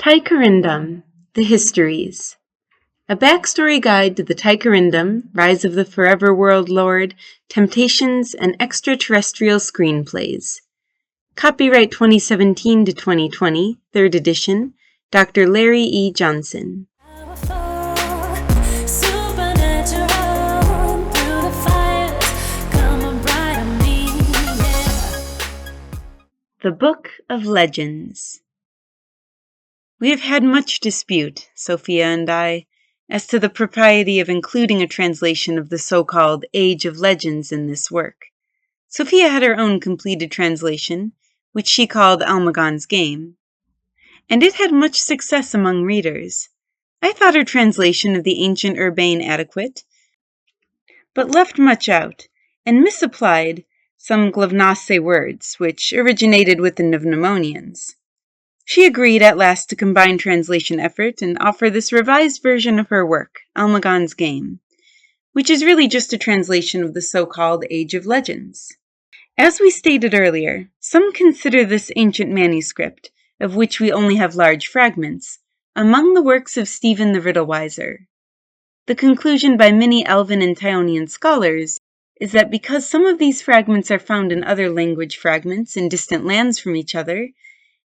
Tykarindom The Histories. A backstory guide to the Tykarindom, Rise of the Forever World Lord, Temptations, and Extraterrestrial Screenplays. Copyright 2017 to 2020, 3rd edition, Dr. Larry E. Johnson. The Book of Legends. We have had much dispute, Sophia and I, as to the propriety of including a translation of the so-called Age of Legends in this work. Sophia had her own completed translation, which she called Almagan's Game, and it had much success among readers. I thought her translation of the ancient Urbane adequate, but left much out, and misapplied some Glavnasse words, which originated with the Nevnamonians. She agreed at last to combine translation effort and offer this revised version of her work, Almagan's Game, which is really just a translation of the so-called Age of Legends. As we stated earlier, some consider this ancient manuscript, of which we only have large fragments, among the works of Stephen the Riddlewiser. The conclusion by many Elven and Tyonian scholars is that because some of these fragments are found in other language fragments in distant lands from each other,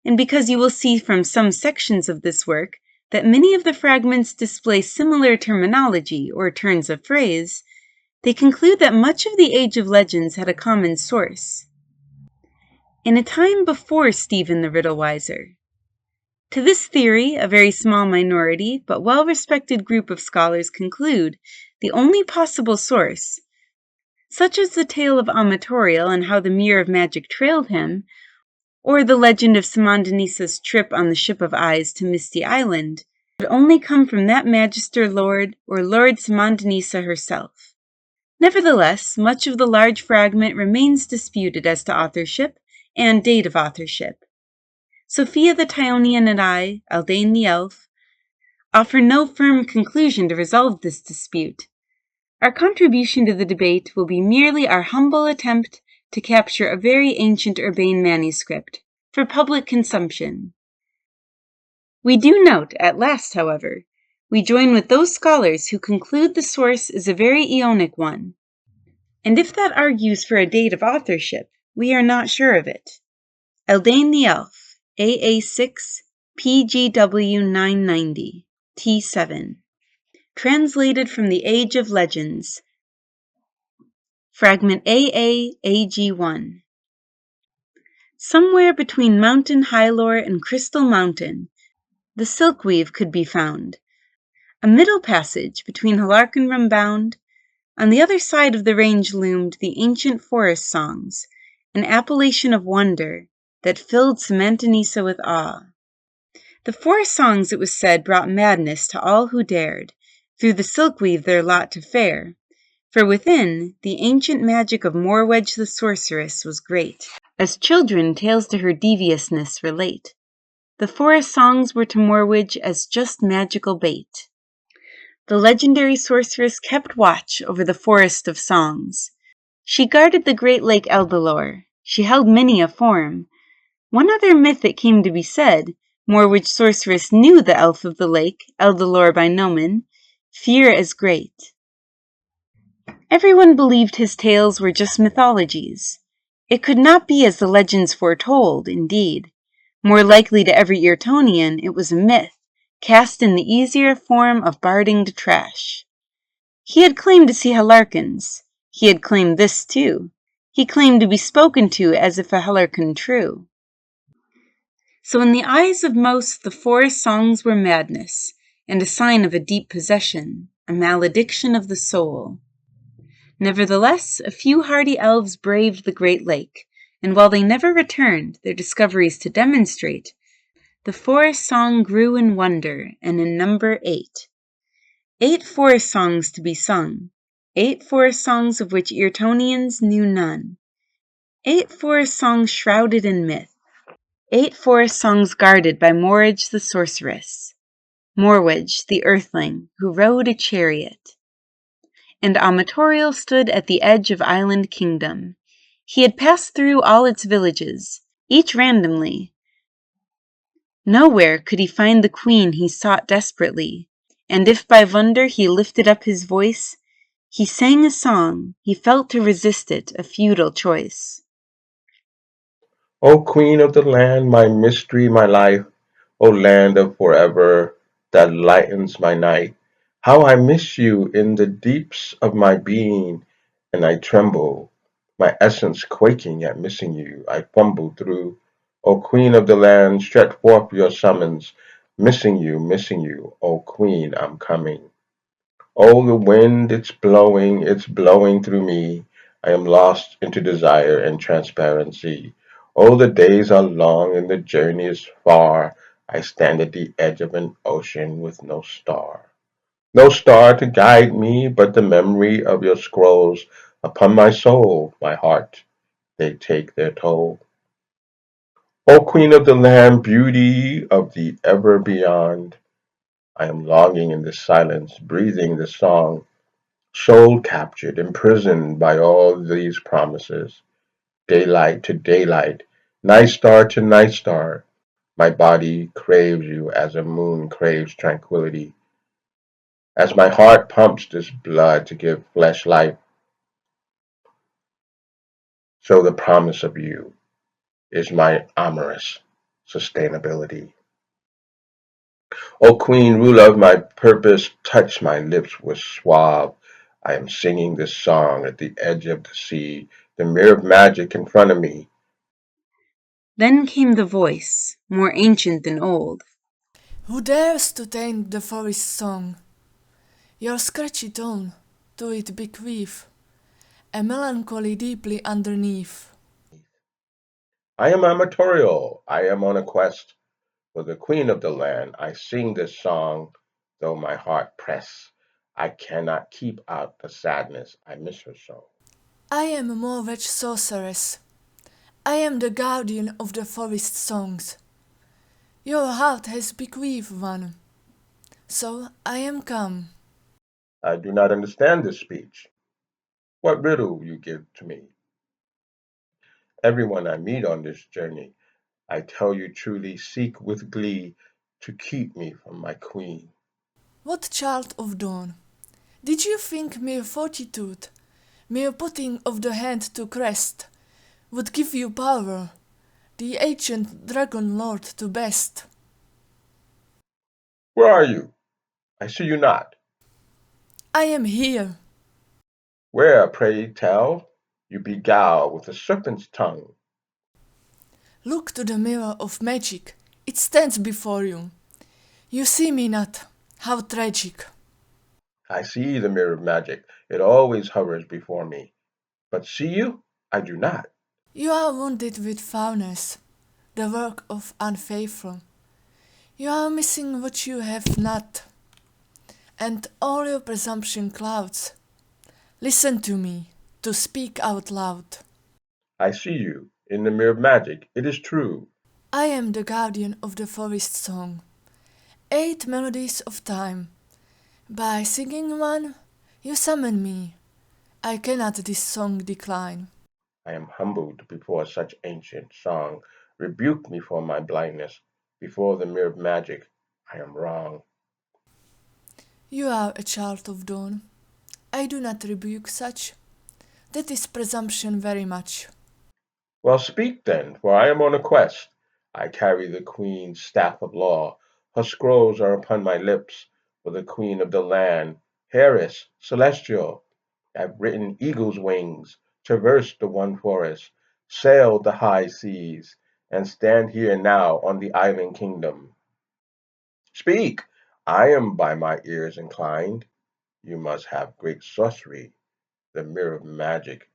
and because you will see from some sections of this work that many of the fragments display similar terminology or turns of phrase, they conclude that much of the Age of Legends had a common source. In a time before Stephen the Riddlewiser. To this theory, a very small minority but well-respected group of scholars conclude the only possible source, such as the tale of Amatoriel and how the Mirror of Magic trailed him, or the legend of Simondonisa's trip on the Ship of Eyes to Misty Island, could only come from that Magister Lord or Lord Simondonisa herself. Nevertheless, much of the large fragment remains disputed as to authorship and date of authorship. Sophia the Tyonian and I, Aldane the Elf, offer no firm conclusion to resolve this dispute. Our contribution to the debate will be merely our humble attempt to capture a very ancient Urbane manuscript for public consumption. We do note, at last, however, we join with those scholars who conclude the source is a very Aeonic one, and if that argues for a date of authorship, we are not sure of it. Aldane the Elf, AA6, PGW 990, T7. Translated from the Age of Legends, Fragment AA-AG1. Somewhere between Mountain Hylor and Crystal Mountain, the silkweave could be found. A middle passage between Hellarcon bound. On the other side of the range loomed the ancient forest songs, an appellation of wonder that filled Simondonisa with awe. The forest songs, it was said, brought madness to all who dared, through the silkweave their lot to fare. For within, the ancient magic of Morwedge the sorceress was great, as children tales to her deviousness relate. The forest songs were to Morwedge as just magical bait. The legendary sorceress kept watch over the forest of songs. She guarded the great lake Eldalore. She held many a form. One other myth it came to be said, Morwedge sorceress knew the elf of the lake, Eldalore by Nomen, fear as great. Everyone believed his tales were just mythologies. It could not be as the legends foretold, indeed. More likely to every Eartonian, it was a myth, cast in the easier form of barding to trash. He had claimed to see Hellarcons. He had claimed this, too. He claimed to be spoken to as if a Hellarcon true. So in the eyes of most, the forest songs were madness, and a sign of a deep possession, a malediction of the soul. Nevertheless, a few hardy elves braved the great lake, and while they never returned, their discoveries to demonstrate, the forest song grew in wonder, and in number 8. 8 forest songs to be sung, 8 forest songs of which Eartonians knew none, 8 forest songs shrouded in myth, 8 forest songs guarded by Morwedge the sorceress, Morwedge the earthling, who rode a chariot. And Amatoriel stood at the edge of Island Kingdom. He had passed through all its villages, each randomly, Nowhere could he find the queen he sought desperately, and if by wonder he lifted up his voice, he sang a song, he felt to resist it a futile choice. O queen of the land, my mystery, my life, O land of forever that lightens my night, how I miss you in the deeps of my being, and I tremble, my essence quaking at missing you, I fumble through. O queen of the land, stretch forth your summons, missing you, O queen, I'm coming. Oh, the wind, it's blowing through me. I am lost into desire and transparency. Oh, the days are long and the journey is far. I stand at the edge of an ocean with no star. No star to guide me, but the memory of your scrolls upon my soul, my heart. They take their toll. O Queen of the land, beauty of the ever beyond. I am longing in the silence, breathing the song. Soul captured, imprisoned by all these promises. Daylight to daylight, night star to night star. My body craves you as a moon craves tranquility. As my heart pumps this blood to give flesh life, so the promise of you is my amorous sustainability. O Queen, ruler of my purpose, touch my lips with suave. I am singing this song at the edge of the sea, the mirror of magic in front of me. Then came the voice, more ancient than old. Who dares to taint the forest song? Your scratchy tone to it bequeath a melancholy deeply underneath. I am amatorial. I am on a quest for the queen of the land. I sing this song, though my heart press. I cannot keep out the sadness. I miss her so. I am a more wretched sorceress. I am the guardian of the forest songs. Your heart has bequeathed one, so I am come. I do not understand this speech. What riddle you give to me? Everyone I meet on this journey, I tell you truly, seek with glee to keep me from my queen. What child of dawn? Did you think mere fortitude, mere putting of the hand to crest, would give you power, the ancient dragon lord to best? Where are you? I see you not. I am here. Where, pray tell? You beguile with a serpent's tongue. Look to the mirror of magic, it stands before you. You see me not, how tragic. I see the mirror of magic. It always hovers before me. But see you? I do not. You are wounded with foulness, the work of unfaithful. You are missing what you have not, and all your presumption clouds. Listen to me, to speak out loud. I see you in the mirror of magic. It is true. I am the guardian of the forest song, 8 melodies of time. By singing one, you summon me. I cannot this song decline. I am humbled before such ancient song. Rebuke me for my blindness. Before the mirror of magic, I am wrong. You are a child of dawn. I do not rebuke such. That is presumption very much. Well, speak then, for I am on a quest. I carry the queen's staff of law. Her scrolls are upon my lips. For the queen of the land, Heiress, celestial, I've written eagle's wings, traversed the one forest, sailed the high seas, and stand here now on the island kingdom. Speak! I am by my ears inclined. You must have great sorcery, the mirror of magic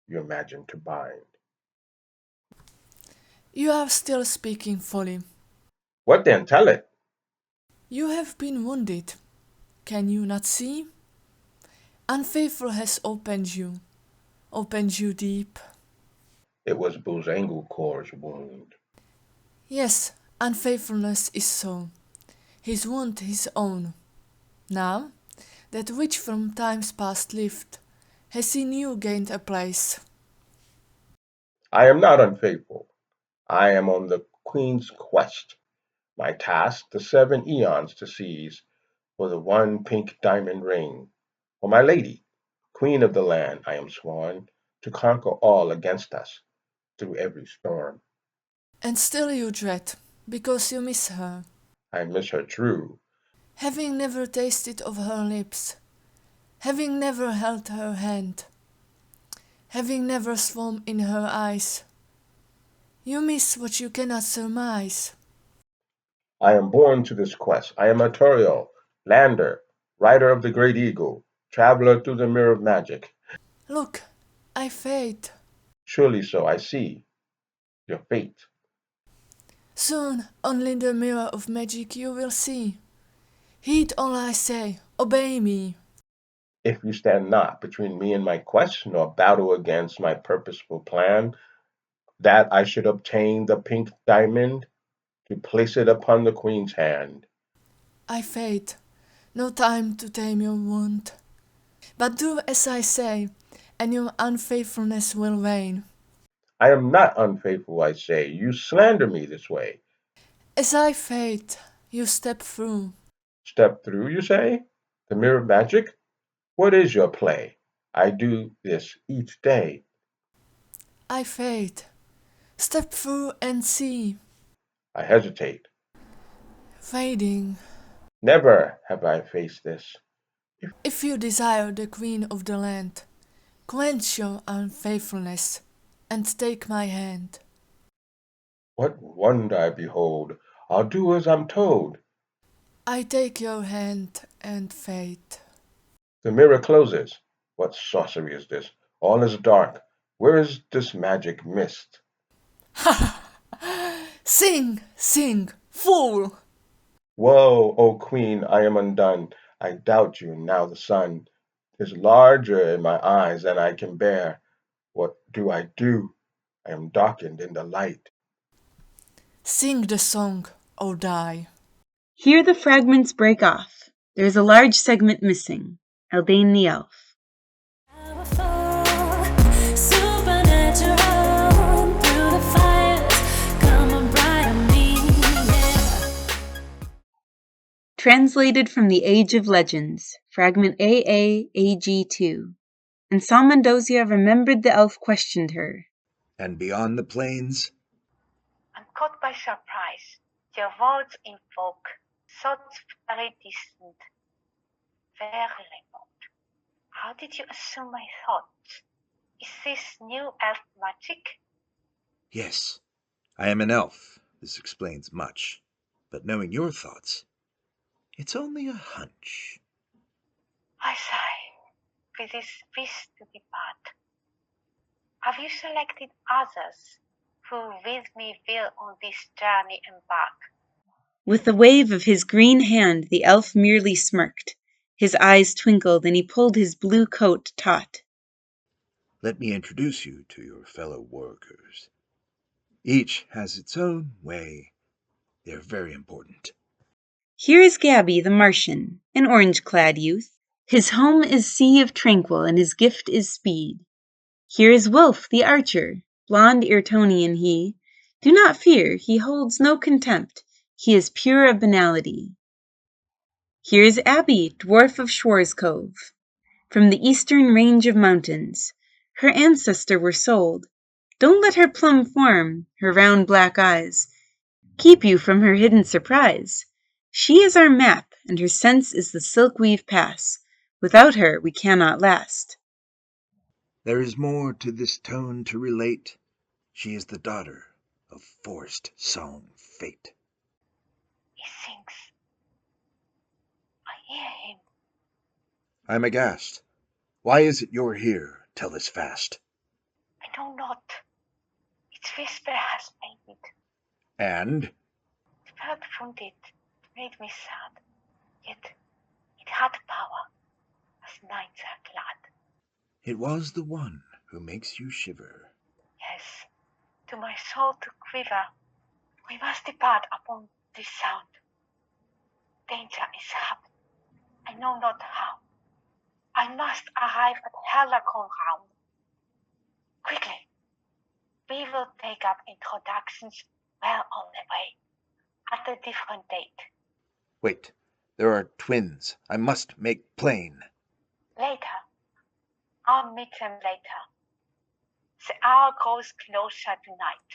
you imagine to bind. You are still speaking folly. What then? Tell it. You have been wounded. Can you not see? Unfaithful has opened you deep. It was Buzangucor's wound. Yes, unfaithfulness is so. His wound his own. Now, that which from times past lived, has in you gained a place. I am not unfaithful. I am on the queen's quest. My task, the 7 eons to seize, for the one pink diamond ring. For my lady, queen of the land, I am sworn to conquer all against us through every storm. And still you dread, because you miss her, I miss her true. having never tasted of her lips, having never held her hand, having never swum in her eyes. You miss what you cannot surmise. I am born to this quest. I am a Turiel, lander, rider of the great eagle, traveler through the mirror of magic. Look, I fade. Surely so I see your fate. Soon only the mirror of magic you will see. Heed all I say, obey me. If you stand not between me and my quest, nor battle against my purposeful plan, that I should obtain the pink diamond to place it upon the queen's hand. I fade, no time to tame your wound. But do as I say, and your unfaithfulness will wane. I am not unfaithful, I say. You slander me this way. As I fade, you step through. Step through, you say? The mirror of magic? What is your play? I do this each day. I fade, step through and see. I hesitate. Fading. Never have I faced this. If you desire the queen of the land, quench your unfaithfulness and take my hand. What wonder I behold! I'll do as I'm told. I take your hand and fade. The mirror closes. What sorcery is this? All is dark. Where is this magic mist? Sing, sing, fool! Woe, O queen, I am undone. I doubt you now the sun is larger in my eyes than I can bear. What do I do? I am darkened in the light. Sing the song or die. Here the fragments break off. There is a large segment missing. Eldane the elf. Translated from the Age of Legends, fragment AAAG2. And Salmondozia remembered the elf questioned her. And beyond the plains? I'm caught by surprise. Your words invoke thoughts very distant, very remote. How did you assume my thoughts? Is this new elf magic? Yes, I am an elf. This explains much. But knowing your thoughts, it's only a hunch. I sigh, with this wish to depart. Have you selected others who with me will on this journey embark? With a wave of his green hand, the elf merely smirked. His eyes twinkled, and he pulled his blue coat taut. Let me introduce you to your fellow workers. Each has its own way. They're very important. Here is Gabby, the Martian, an orange-clad youth. His home is sea of tranquil, and his gift is speed. Here is Wolf, the archer, blond Irtonian he. Do not fear, he holds no contempt. He is pure of banality. Here is Abby, dwarf of Schwarzkove, from the eastern range of mountains. Her ancestor were sold. Don't let her plum form, her round black eyes, keep you from her hidden surprise. She is our map, and her sense is the silk-weave pass. Without her we cannot last. There is more to this tone to relate. She is the daughter of forest song fate. He sings. I hear him. I'm aghast. Why is it you're here? Tell us fast. I know not. Its whisper has faded. And? The word wounded made me sad, yet it had power, as nights are glad. It was the one who makes you shiver. Yes, to my soul to quiver, we must depart upon this sound. Danger is happening, I know not how. I must arrive at Hellarcon round. Quickly, we will take up introductions well on the way. at a different date. Wait, there are twins. I must make plain. Later. I'll meet them later. The hour grows closer tonight.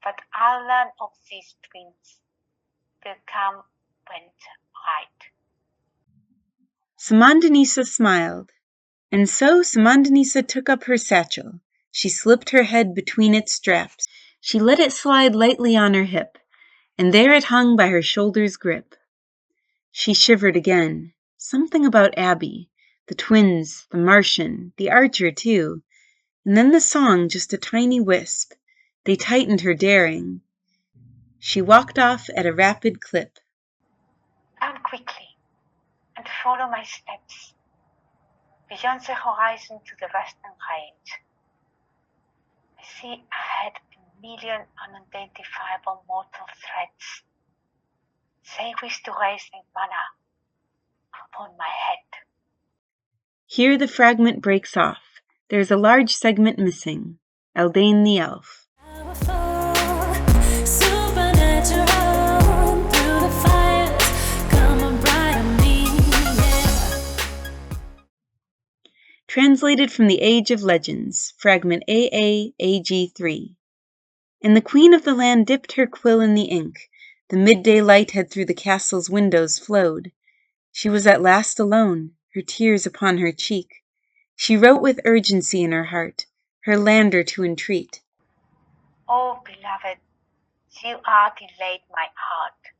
But I'll learn of these twins. Will come when right. Samandinisa smiled, and so Samandinisa took up her satchel. She slipped her head between its straps. She let it slide lightly on her hip, and there it hung by her shoulder's grip. She shivered again. Something about Abby, the twins, the Martian, the archer too. And then the song, just a tiny wisp. They tightened her daring. She walked off at a rapid clip. Come quickly and follow my steps beyond the horizon to the western range. I see ahead 1,000,000 unidentifiable mortal threads. They wish to raise a banner upon my head. Here the fragment breaks off. There's a large segment missing. Eldane the elf. Translated from the Age of Legends, fragment AAAG3. And the queen of the land dipped her quill in the ink. The midday light had through the castle's windows flowed. She was at last alone, her tears upon her cheek. She wrote with urgency in her heart, her lander to entreat. Oh, beloved, you are delayed my heart.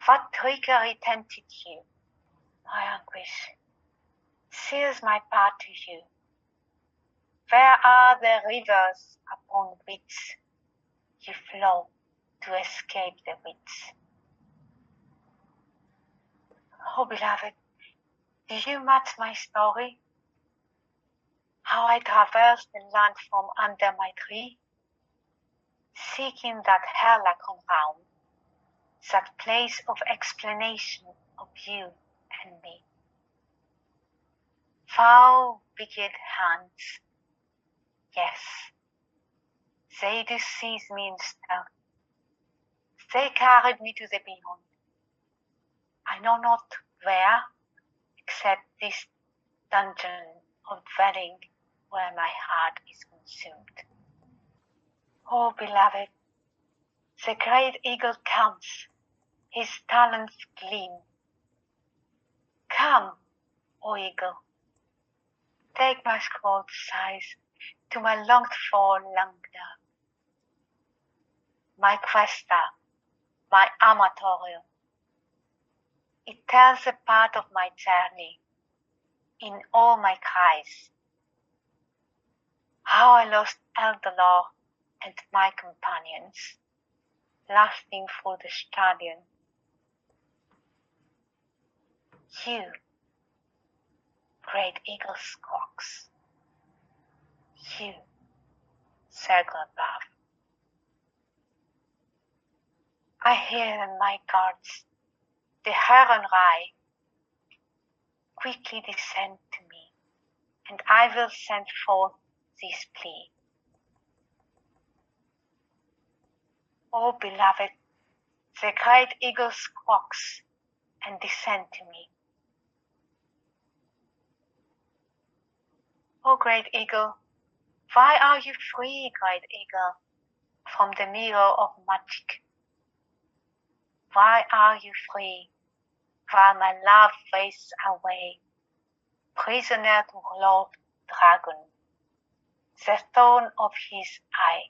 What trickery tempted you? My anguish seals my path to you. Where are the rivers upon which you flow to escape the wits? Oh, beloved, do you match my story? How I traversed the land from under my tree, seeking that Hellarcon realm, that place of explanation of you and me. Foul, wicked hands, yes, they do seize me in stealth. They carried me to the beyond. I know not where, except this dungeon of dwelling where my heart is consumed. Oh, beloved, the great eagle comes, his talons gleam. Come, O eagle, take my scrolled sighs to my longed-for languor. My questa, my amatorium. It tells a part of my journey in all my cries. How I lost Eldalor and my companions, lasting through the stadium. You, great eagle squawks. You, circle above. I hear in my guards the heron eye. Quickly descend to me, and I will send forth this plea. O beloved, the great eagle squawks, and descend to me. O great eagle, why are you free, great eagle, from the mirror of magic? Why are you free, while my love wastes away, prisoner to Lord Dragon, the thorn of his eye?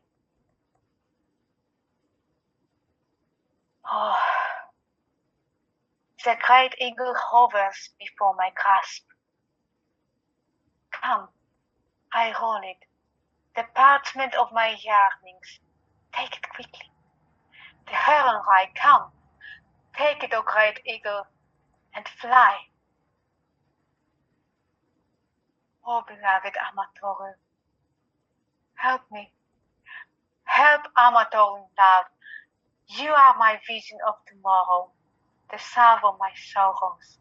Oh, the great eagle hovers before my grasp. Come, I roll it, the parchment of my yearnings. Take it quickly. The heron eye, come, take it, O great eagle, and fly. O beloved Amatoru, help me. Help Amatoru in love. You are my vision of tomorrow, the salve of my sorrows.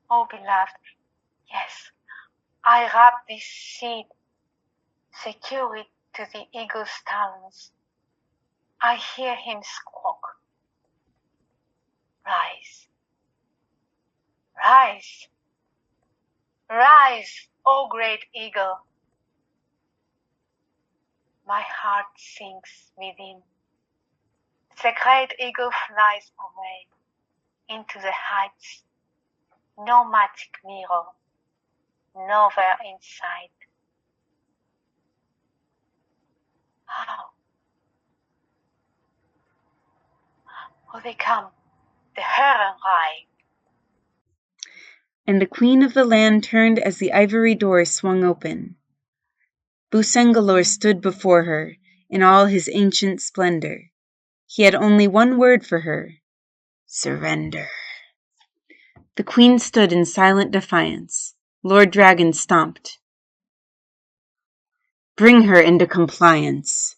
O beloved, yes, I wrap this seed, secure it to the eagle's talons. I hear him squawk. Rise, rise, rise, O great eagle. My heart sinks within. The great eagle flies away into the heights. No magic mirror, nowhere in sight. How? Oh, they come, the Hellarcons. And the queen of the land turned as the ivory door swung open. Busengalor stood before her in all his ancient splendor. He had only one word for her: surrender. The queen stood in silent defiance. Lord Dragon stomped. Bring her into compliance.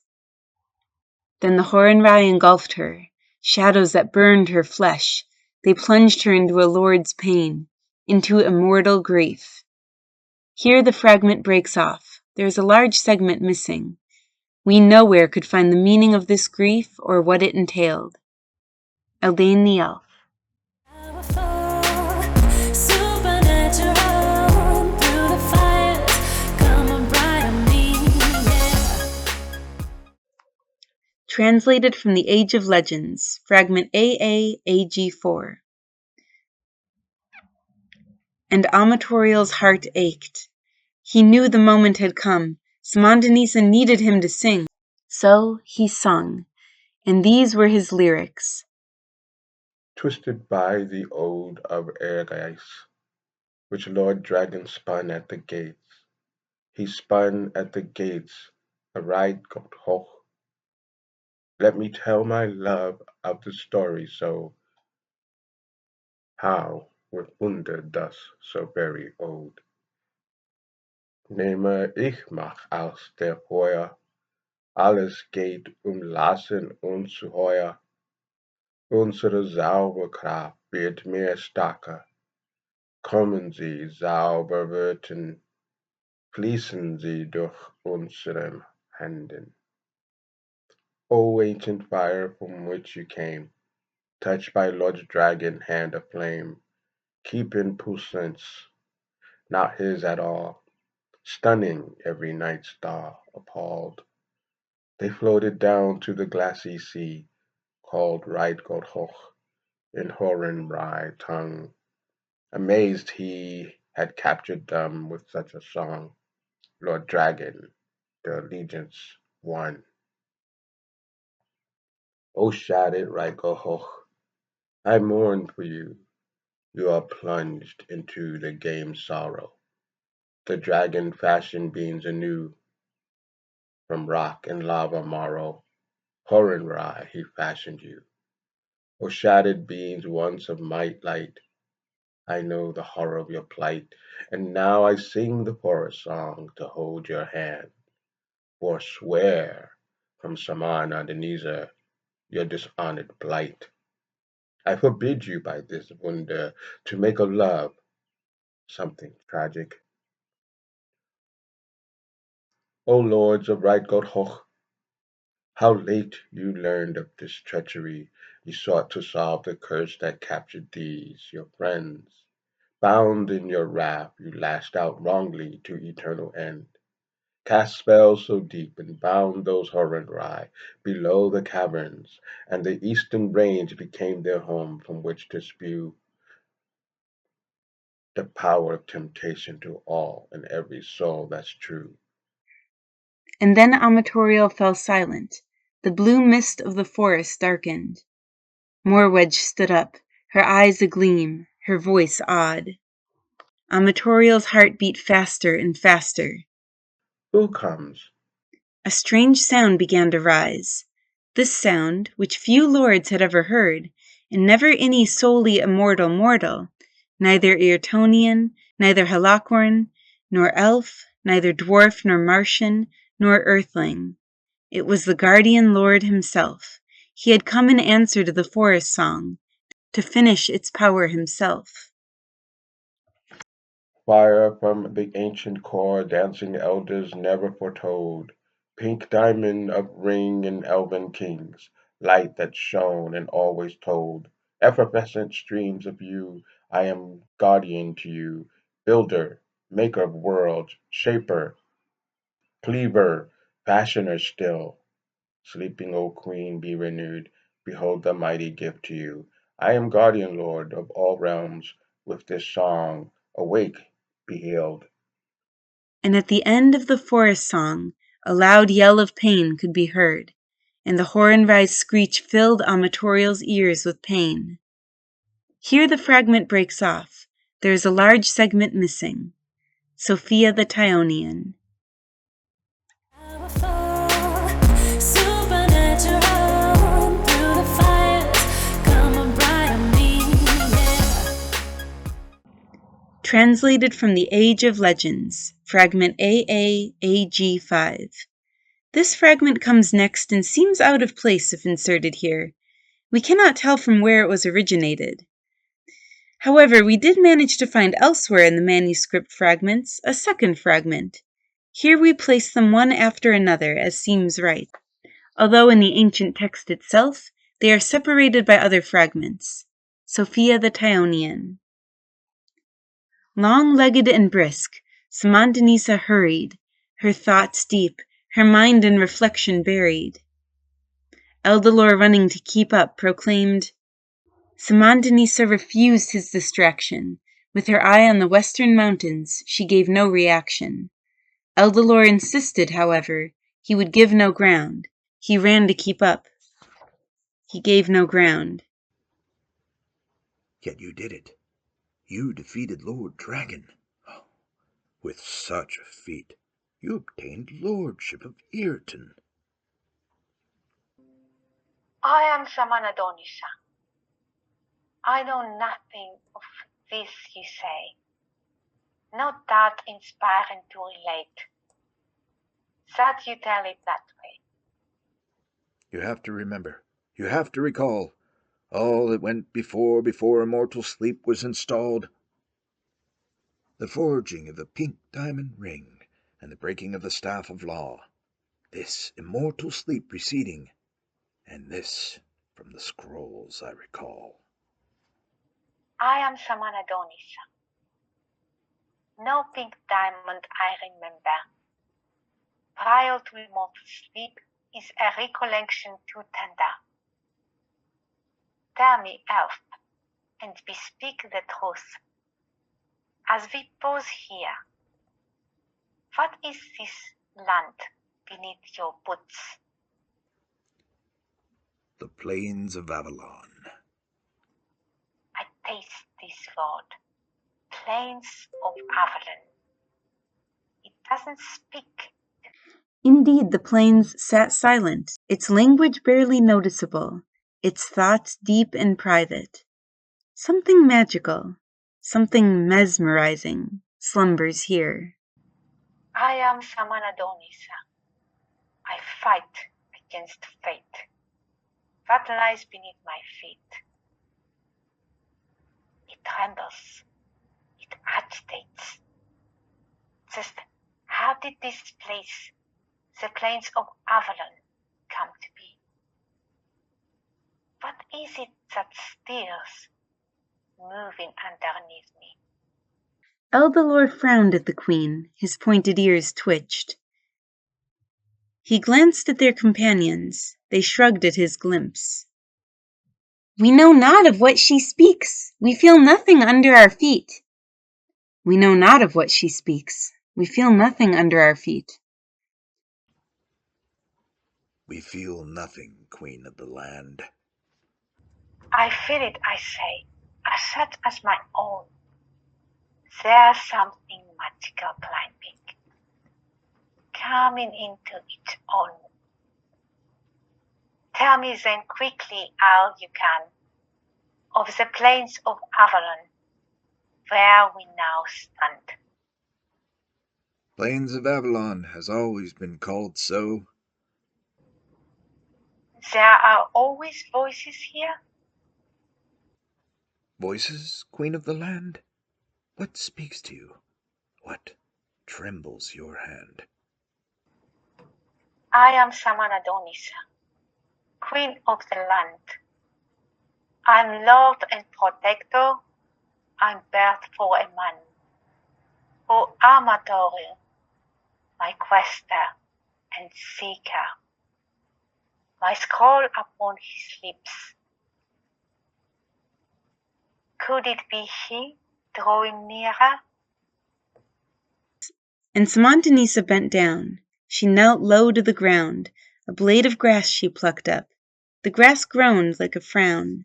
Then the Horenrai engulfed her, shadows that burned her flesh. They plunged her into a lord's pain, into immortal grief. Here the fragment breaks off. There is a large segment missing. We nowhere could find the meaning of this grief or what it entailed. Eldane the Elf. Translated from the Age of Legends, fragment AAAG4. And Amatoriel's heart ached. He knew the moment had come. Simondanisa needed him to sing. So he sung, and these were his lyrics. Twisted by the ode of Ergais, which Lord Dragon spun at the gates. He spun at the gates, a ride got hoch. Let me tell my love of the story so, how with Wunder thus so very old. Nehme ich mach aus der Feuer, alles geht lassen uns heuer. Unsere Zauberkraft wird mehr starker. Kommen Sie, Zauberwörter, fließen Sie durch unsere Händen. O ancient fire from which you came, touched by Lord Dragon hand of flame, keep in puissance, not his at all, stunning every night star, appalled. They floated down to the glassy sea, called Reitgott Hoch, in Horenrai tongue. Amazed he had captured them with such a song. Lord Dragon, the allegiance won. O shattered Reitgott Hoch, I mourn for you. You are plunged into the game sorrow. The dragon fashioned beings anew. From rock and lava marrow, Horenrai he fashioned you. O shattered beings once of might light, I know the horror of your plight, and now I sing the forest song to hold your hand. Forswear from Saman Adeniza your dishonored blight. I forbid you by this wonder to make of love something tragic. O lords of Reitgott Hoch, how late you learned of this treachery. You sought to solve the curse that captured these, your friends. Bound in your wrath, you lashed out wrongly to eternal end. Cast spells so deep and bound those Horenrai below the caverns, and the eastern range became their home from which to spew the power of temptation to all and every soul that's true. And then Amatoriel fell silent. The blue mist of the forest darkened. Morwedge stood up, her eyes agleam, her voice odd. Amatoriel's heart beat faster and faster. Who comes? A strange sound began to rise. This sound, which few lords had ever heard, and never any solely immortal mortal, neither Eartonian, neither Hellarcorn, nor elf, neither dwarf nor Martian, nor earthling. It was the guardian lord himself. He had come in answer to the forest song, to finish its power himself. Fire from the ancient core, dancing elders never foretold. Pink diamond of ring and elven kings, light that shone and always told, effervescent streams of you, I am guardian to you, builder, maker of worlds, shaper, cleaver, fashioner still. Sleeping, O queen, be renewed, behold the mighty gift to you. I am guardian lord of all realms, with this song, awake, be healed. And at the end of the forest song, a loud yell of pain could be heard, and the horn-rise screech filled Amatoriel's ears with pain. Here the fragment breaks off. There is a large segment missing. Sophia the Tyonian. Translated from the Age of Legends, fragment AAAG5. This fragment comes next and seems out of place if inserted here. We cannot tell from where it was originated. However, we did manage to find elsewhere in the manuscript fragments a second fragment. Here we place them one after another as seems right, although in the ancient text itself they are separated by other fragments. Sophia the Tyonian. Long-legged and brisk, Samandinisa hurried, her thoughts deep, her mind in reflection buried. Eldalor, running to keep up, proclaimed. Samandinisa refused his distraction. With her eye on the western mountains, she gave no reaction. Eldalor insisted, however, he would give no ground. He ran to keep up. He gave no ground. Yet you did it. You defeated Lord Dragon. Oh, with such a feat, you obtained lordship of Irton. I am Samanadonisa. I know nothing of this you say. Not that inspiring to relate. That you tell it that way. You have to remember, you have to recall all that went before immortal sleep was installed. The forging of the pink diamond ring and the breaking of the staff of law. This immortal sleep preceding, and this from the scrolls I recall. I am Samanadonisa. No pink diamond I remember. Prior to immortal sleep is a recollection too tender. Tell me, elf, and bespeak the truth. As we pause here, what is this land beneath your boots? The plains of Avalon. I taste this word. Plains of Avalon. It doesn't speak. Indeed, the plains sat silent, its language barely noticeable, its thoughts deep and private. Something magical, something mesmerizing, slumbers here. I am Samanadonisa. I fight against fate. What lies beneath my feet? It trembles. It agitates. Just how did this place, the plains of Avalon, come to be? What is it that stirs, moving underneath me? Eldalor frowned at the queen, his pointed ears twitched. He glanced at their companions. They shrugged at his glimpse. We know not of what she speaks. We feel nothing under our feet. We know not of what she speaks. We feel nothing under our feet. We feel nothing, queen of the land. I feel it, I say, as such as my own. There's something magical climbing, coming into its own. Tell me then quickly all you can of the plains of Avalon, where we now stand. Plains of Avalon has always been called so. There are always voices here. Voices, queen of the land? What speaks to you? What trembles your hand? I am Samanadonisa, Queen of the land. I'm Lord and Protector. I'm birth for a man. O Armatorial, my quester and seeker, my scroll upon his lips. Could it be he drawing nearer? And Samantanisa bent down. She knelt low to the ground. A blade of grass she plucked up. The grass groaned like a frown.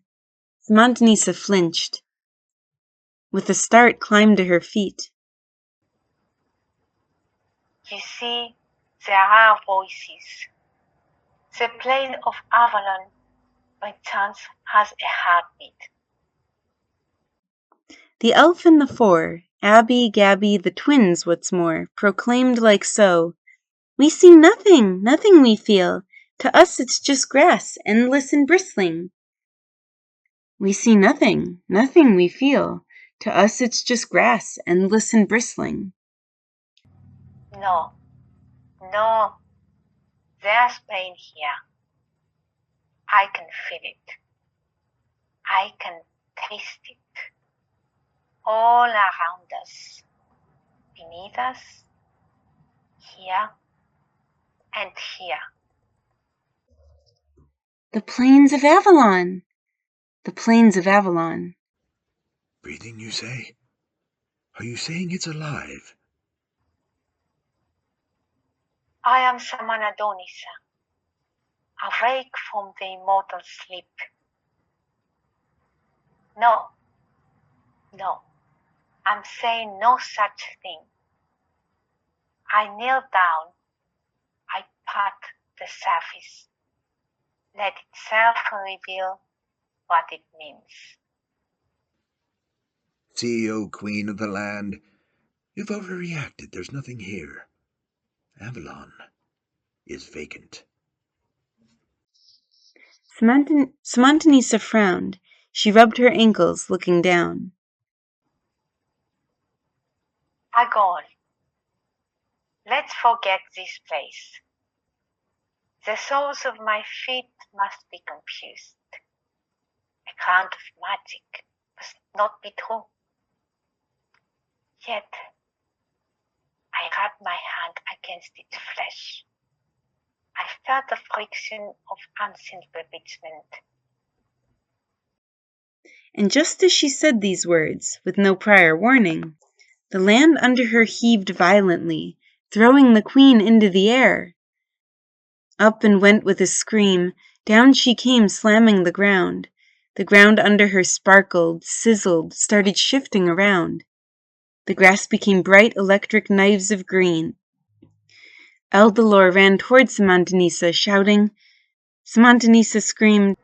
Samantanisa flinched. With a start climbed to her feet. You see, there are voices. The plain of Avalon, by chance, has a heartbeat. The elf and the four, Abby, Gabby, the twins, what's more, proclaimed like so, "We see nothing, nothing we feel. To us it's just grass, endless and bristling." We see nothing, nothing we feel. To us it's just grass, endless and bristling. No, no, there's pain here. I can feel it. I can taste it. All around us, beneath us, here and here. The plains of Avalon! The plains of Avalon. Breathing, you say? Are you saying it's alive? I am Samanadonisa, awake from the immortal sleep. No, no, I'm saying no such thing. I kneel down, I pat the surface. Let itself reveal what it means. See, O Queen of the land, you've overreacted. There's nothing here. Avalon is vacant. Samantanisa frowned. She rubbed her ankles, looking down. Agol, let's forget this place. The soles of my feet must be confused. A ground of magic must not be true. Yet, I rub my hand against its flesh. I felt the friction of ancient bewitchment. And just as she said these words, with no prior warning, the land under her heaved violently, throwing the queen into the air. Up and went with a scream, down she came slamming the ground. The ground under her sparkled, sizzled, started shifting around. The grass became bright electric knives of green. Eldalor ran toward Samantanisa, shouting. Samantanisa screamed,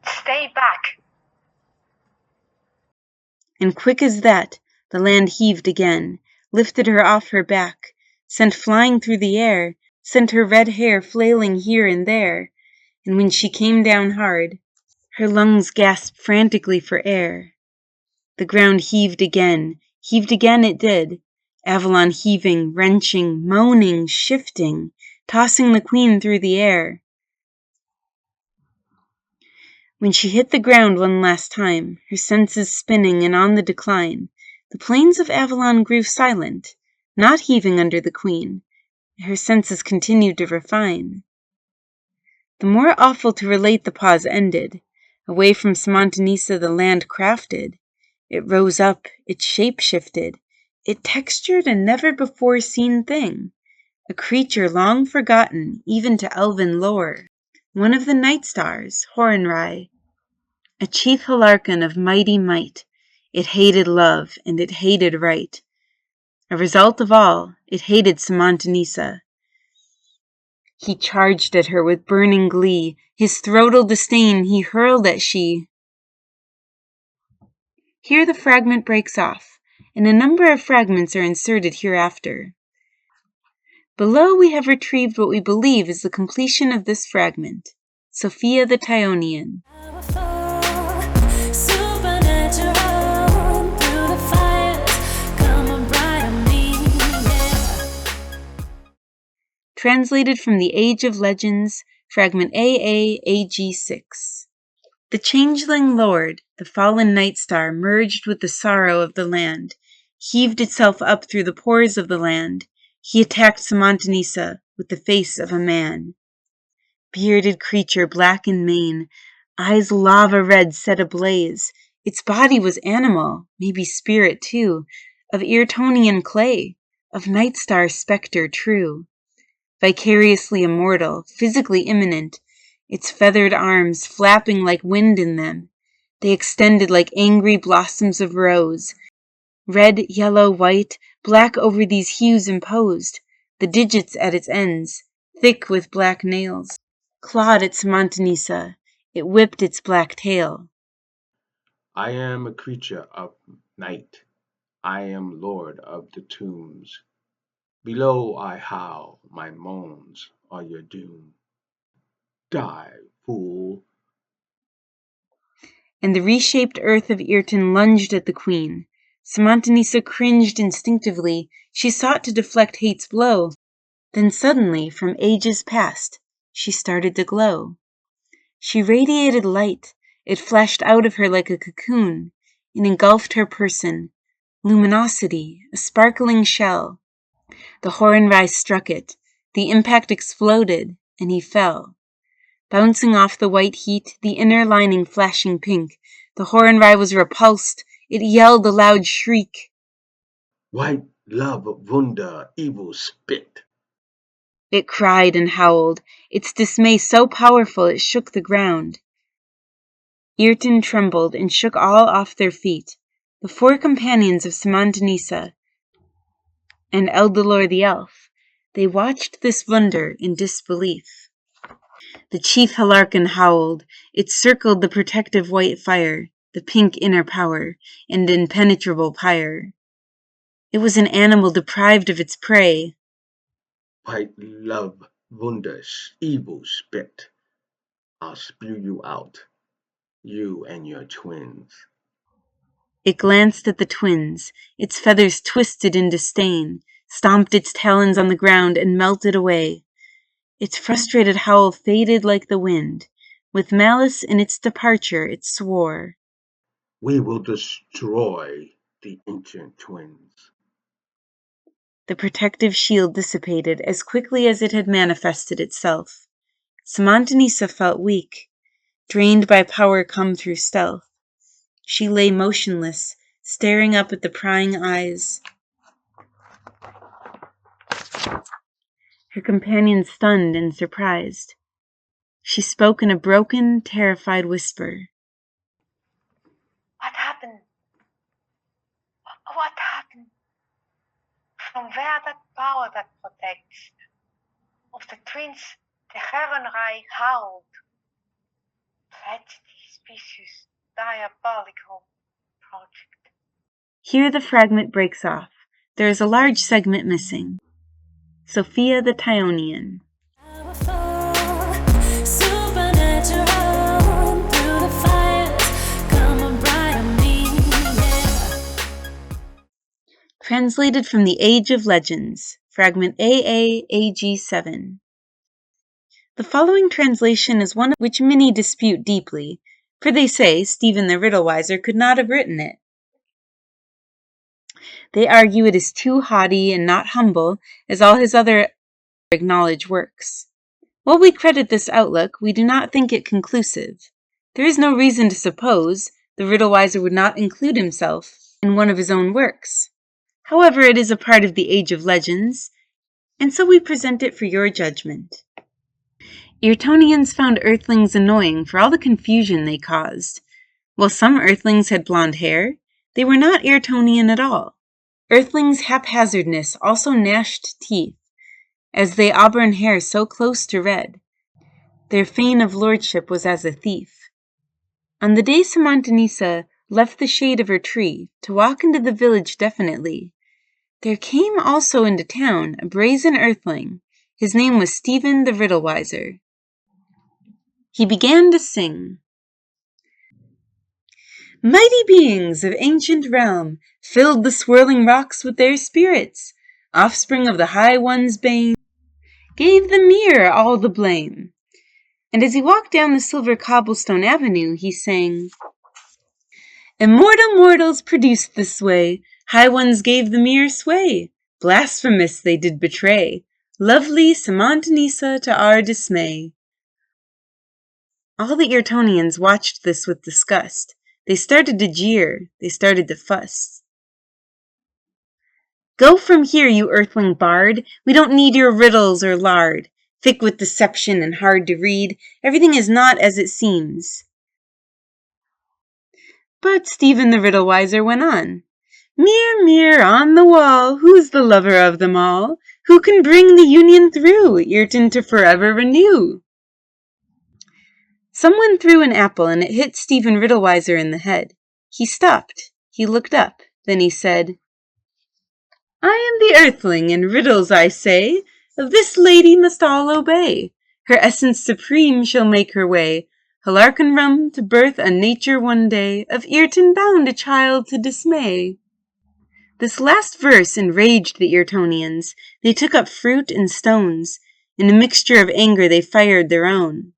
Stay back! And quick as that, the land heaved again, lifted her off her back, sent flying through the air, sent her red hair flailing here and there, and when she came down hard, her lungs gasped frantically for air. The ground heaved again it did, Avalon heaving, wrenching, moaning, shifting, tossing the queen through the air. When she hit the ground one last time, her senses spinning and on the decline, the plains of Avalon grew silent, not heaving under the queen. Her senses continued to refine. The more awful to relate the pause ended. Away from Samantanisa the land crafted. It rose up, it shape-shifted. It textured a never-before-seen thing. A creature long forgotten, even to elven lore. One of the night stars, Horenrai. A chief Hellarcon of mighty might. It hated love, and it hated right. A result of all, it hated Samantanisa. He charged at her with burning glee. His throatal disdain he hurled at she. Here the fragment breaks off, and a number of fragments are inserted hereafter. Below we have retrieved what we believe is the completion of this fragment. Sophia the Tyonian. Translated from the Age of Legends, fragment AA, AG 6. The changeling lord, the fallen night star, merged with the sorrow of the land, heaved itself up through the pores of the land. He attacked Samantanisa with the face of a man. Bearded creature, black in mane, eyes lava red set ablaze. Its body was animal, maybe spirit too, of Irtonian clay, of night star spectre true. Vicariously immortal, physically immanent, its feathered arms flapping like wind in them. They extended like angry blossoms of rose. Red, yellow, white, black over these hues imposed, the digits at its ends, thick with black nails. Clawed at Samantanisa, it whipped its black tail. I am a creature of night. I am lord of the tombs. Below I howl, my moans are your doom. Die, fool. And the reshaped earth of Irton lunged at the queen. Samantanisa cringed instinctively. She sought to deflect hate's blow. Then suddenly, from ages past, she started to glow. She radiated light. It flashed out of her like a cocoon. It engulfed her person. Luminosity, a sparkling shell. The Horenrai struck it. The impact exploded, and he fell. Bouncing off the white heat, the inner lining flashing pink, the Horenrai was repulsed. It yelled a loud shriek. White love wunder, evil spit. It cried and howled, its dismay so powerful it shook the ground. Irton trembled and shook all off their feet. The 4 companions of Samantanisa and Eldilor the elf, they watched this wonder in disbelief. The chief Hellarcon howled. It circled the protective white fire, the pink inner power, and impenetrable pyre. It was an animal deprived of its prey. White love wonders, evil spit. I'll spew you out, you and your twins. It glanced at the twins, its feathers twisted in disdain, stomped its talons on the ground and melted away. Its frustrated howl faded like the wind. With malice in its departure, it swore, We will destroy the ancient twins. The protective shield dissipated as quickly as it had manifested itself. Samantanisa felt weak, drained by power come through stealth. She lay motionless, staring up at the prying eyes. Her companions stunned and surprised. She spoke in a broken, terrified whisper. What happened? What happened? From where that power that protects? Of the twins, the Heronrai howled. Tragedy, species, diabolical project. Here the fragment breaks off. There is a large segment missing. Sophia the Tyonian. Translated from the Age of Legends, fragment AA, AG 7. The following translation is one which many dispute deeply, for they say Stephen the Riddlewiser could not have written it. They argue it is too haughty and not humble as all his other acknowledged works. While we credit this outlook, we do not think it conclusive. There is no reason to suppose the Riddlewiser would not include himself in one of his own works. However, it is a part of the Age of Legends, and so we present it for your judgment. Irtonians found Earthlings annoying for all the confusion they caused. While some Earthlings had blonde hair, they were not Irtonian at all. Earthlings' haphazardness also gnashed teeth, as they auburn hair so close to red. Their feign of lordship was as a thief. On the day Samantanisa left the shade of her tree to walk into the village definitely, there came also into town a brazen Earthling. His name was Stephen the Riddlewiser. He began to sing. Mighty beings of ancient realm filled the swirling rocks with their spirits, offspring of the High One's bane. gave the mirror all the blame. And as he walked down the silver cobblestone avenue, he sang, Immortal mortals produced this way, high ones gave the mirror sway, blasphemous they did betray, lovely Samantanisa to our dismay. All the Eartonians watched this with disgust. They started to jeer, they started to fuss. Go from here, you earthling bard, we don't need your riddles or lard, thick with deception and hard to read, everything is not as it seems. But Stephen the Riddle Wiser went on. Mirror, mirror on the wall, who's the lover of them all? Who can bring the union through, Earton to forever renew? Someone threw an apple and it hit Stephen Riddlewiser in the head. He stopped. He looked up. Then he said, I am the earthling, and riddles I say, of this lady must all obey. Her essence supreme shall make her way, Hellarcon to birth a nature one day, of Earton bound a child to dismay. This last verse enraged the Eartonians. They took up fruit and stones. In a mixture of anger they fired their own.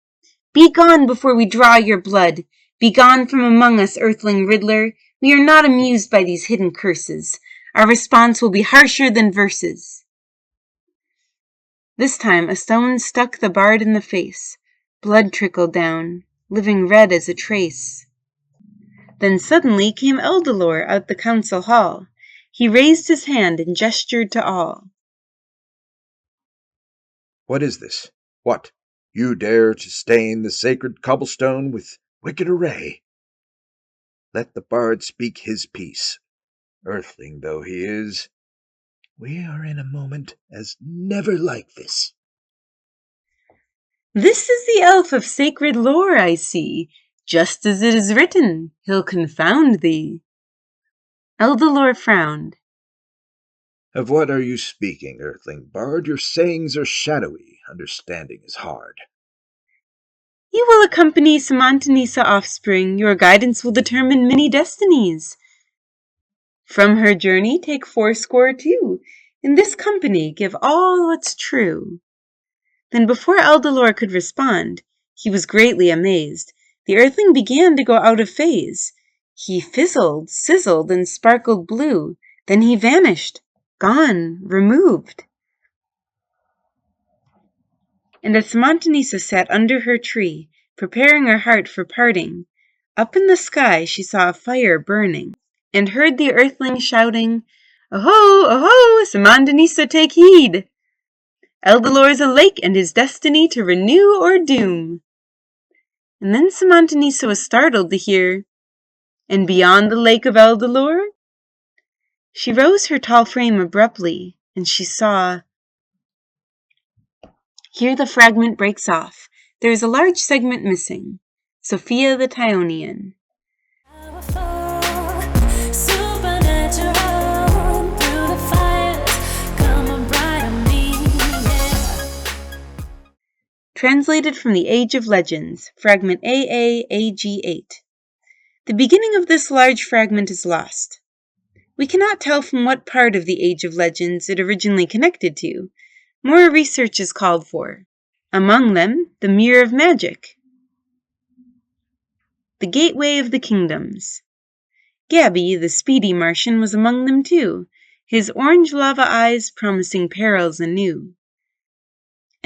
Be gone before we draw your blood. Be gone from among us, earthling riddler. We are not amused by these hidden curses. Our response will be harsher than verses. This time a stone stuck the bard in the face. Blood trickled down, living red as a trace. Then suddenly came Eldalor out the council hall. He raised his hand and gestured to all. What is this? What? You dare to stain the sacred cobblestone with wicked array? Let the bard speak his piece. Earthling though he is, we are in a moment as never like this. This is the elf of sacred lore, I see. Just as it is written, he'll confound thee. Eldalor frowned. Of what are you speaking, earthling bard? Your sayings are shadowy, understanding is hard. You will accompany Samantanisa offspring, your guidance will determine many destinies. From her journey take 62. In this company give all what's true. Then before Eldalor could respond, he was greatly amazed. The earthling began to go out of phase. He fizzled, sizzled, and sparkled blue. Then he vanished, gone, removed. And as Samantanisa sat under her tree, preparing her heart for parting, up in the sky she saw a fire burning, and heard the earthling shouting, Oho, oho, Samantanisa, take heed! Eldalor's awake, and his destiny to renew or doom. And then Samantanisa was startled to hear, And beyond the lake of Eldalor? She rose her tall frame abruptly, and she saw. Here the fragment breaks off. There is a large segment missing. Sophia the Tyonian. Translated from the Age of Legends, fragment AAAG8. The beginning of this large fragment is lost. We cannot tell from what part of the Age of Legends it originally connected to. More research is called for. Among them, the Mirror of Magic, the Gateway of the Kingdoms. Gabby, the speedy Martian, was among them too, his orange lava eyes promising perils anew.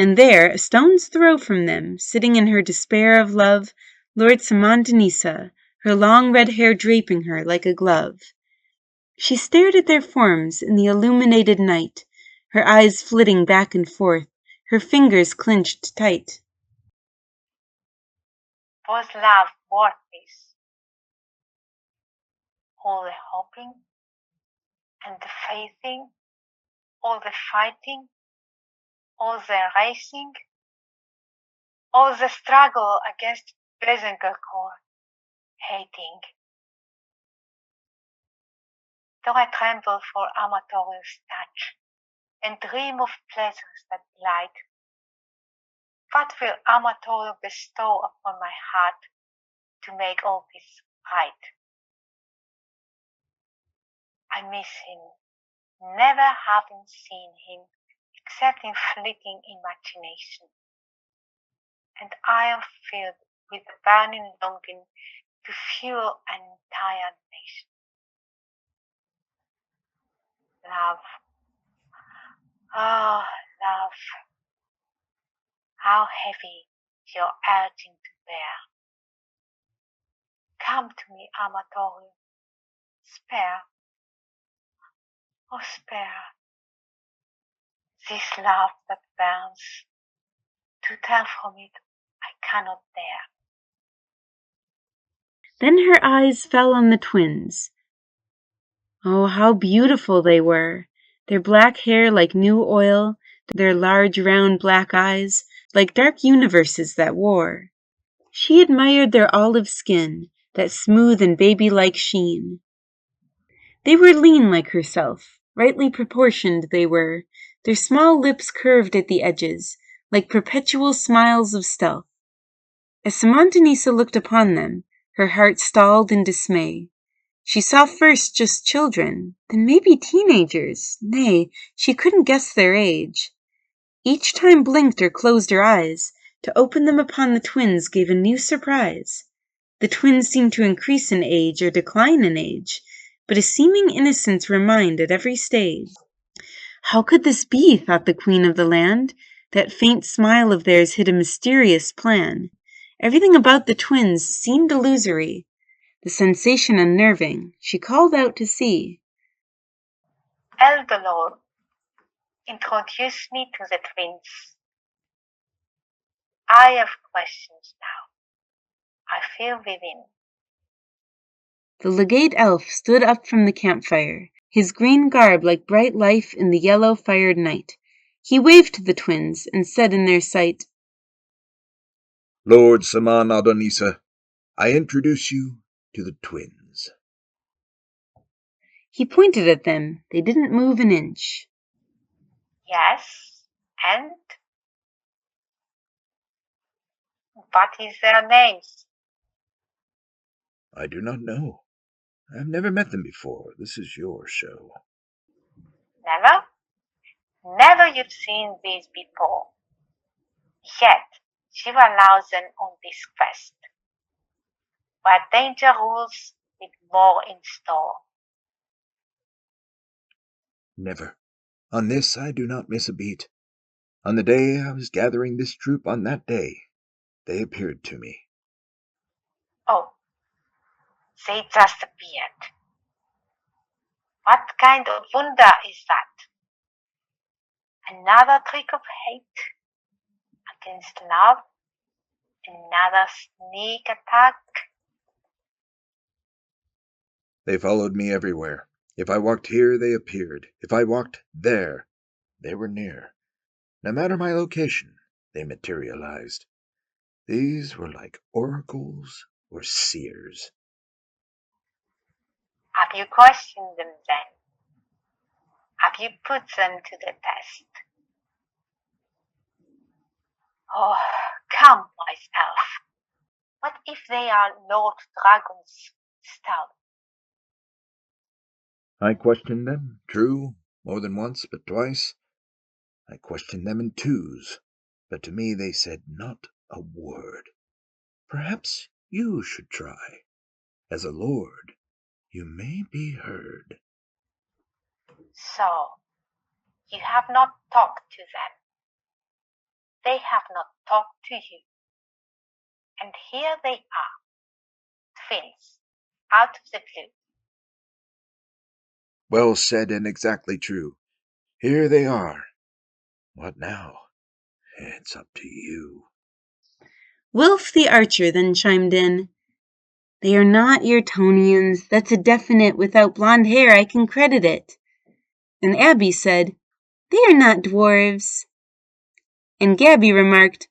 And there, a stone's throw from them, sitting in her despair of love, Lord Samantanisa, her long red hair draping her like a glove. She stared at their forms in the illuminated night, her eyes flitting back and forth, her fingers clenched tight. Was love worth this? All the hoping and the faithing, all the fighting, all the racing, all the struggle against Bezengercore, hating. Though I tremble for Amatorius' touch, and dream of pleasures that delight, what will Amator bestow upon my heart to make all this right? I miss him, never having seen him except in fleeting imagination, and I am filled with a burning longing to fuel an entire nation. Love, oh love, how heavy you're urging to bear. Come to me, Amatorium, spare, oh spare, this love that burns. To turn from it, I cannot dare. Then her eyes fell on the twins. Oh, how beautiful they were! Their black hair like new oil, their large round black eyes like dark universes that wore. She admired their olive skin, that smooth and baby-like sheen. They were lean like herself, rightly proportioned they were, their small lips curved at the edges, like perpetual smiles of stealth. As Simontanisa looked upon them, her heart stalled in dismay. She saw first just children, then maybe teenagers. Nay, she couldn't guess their age. Each time blinked or closed her eyes, to open them upon the twins gave a new surprise. The twins seemed to increase in age or decline in age, but a seeming innocence remained at every stage. How could this be, thought the queen of the land? That faint smile of theirs hid a mysterious plan. Everything about the twins seemed illusory, the sensation unnerving. She called out to see. Elder Lord, introduce me to the twins. I have questions now. I feel within. The legate elf stood up from the campfire, his green garb like bright life in the yellow-fired night. He waved to the twins and said in their sight, Lord Saman Adonisa, I introduce you to the twins. He pointed at them. They didn't move an inch. Yes, and? What is their names? I do not know. I've never met them before. This is your show. Never? Never you've seen these before. Yet, you allow them on this quest, where danger rules with more in store. Never. On this I do not miss a beat. On the day I was gathering this troop, on that day, they appeared to me. Oh, they just appeared. What kind of wonder is that? Another trick of hate against love? Another sneak attack? They followed me everywhere. If I walked here, they appeared. If I walked there, they were near. No matter my location, they materialized. These were like oracles or seers. Have you questioned them then? Have you put them to the test? Oh, come, wise elf. What if they are Lord Dragon's stout? I questioned them, true, more than once, but twice. I questioned them in twos, but to me they said not a word. Perhaps you should try. As a lord, you may be heard. So, you have not talked to them. They have not talked to you. And here they are, twins, out of the blue. Well said and exactly true. Here they are. What now? It's up to you. Wilf the archer then chimed in. They are not your Tyonians. That's a definite. Without blonde hair, I can credit it. And Abby said, They are not dwarves. And Gabby remarked,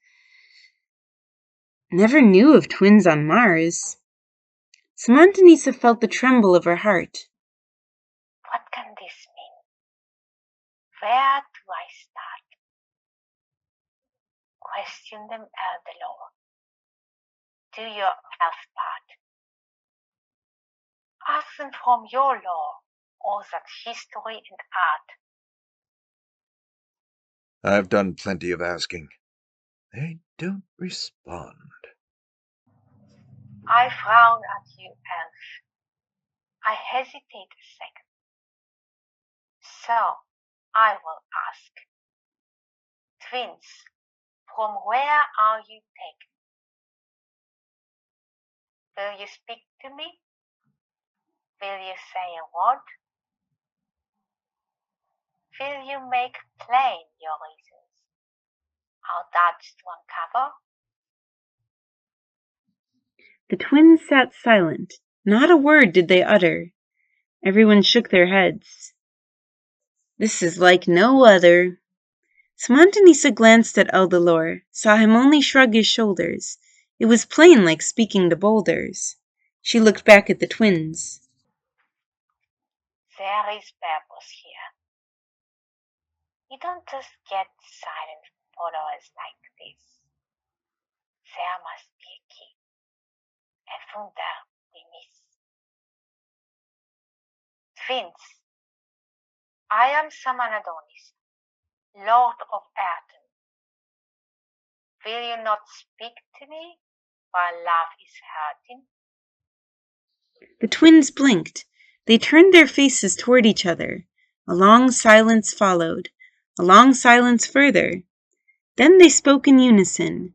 Never knew of twins on Mars. Simontanisa felt the tremble of her heart. What can this mean? Where do I start? Question them, Elder Lord. Do your elf part. Ask them from your lore, all that history and art. I've done plenty of asking. They don't respond. I frown at you, elf. I hesitate a second. So, I will ask. Twins, from where are you taken? Will you speak to me? Will you say a word? Will you make plain your reasons? Our doubts to uncover? The twins sat silent. Not a word did they utter. Everyone shook their heads. This is like no other. Simontanisa glanced at Eldelor, saw him only shrug his shoulders. It was plain like speaking to boulders. She looked back at the twins. There is purpose here. You don't just get silent followers like this. There must be a key, a wonder we miss. Twins, I am Samanadonis, Lord of Earth. Will you not speak to me while love is hurting? The twins blinked. They turned their faces toward each other. A long silence followed. A long silence further. Then they spoke in unison.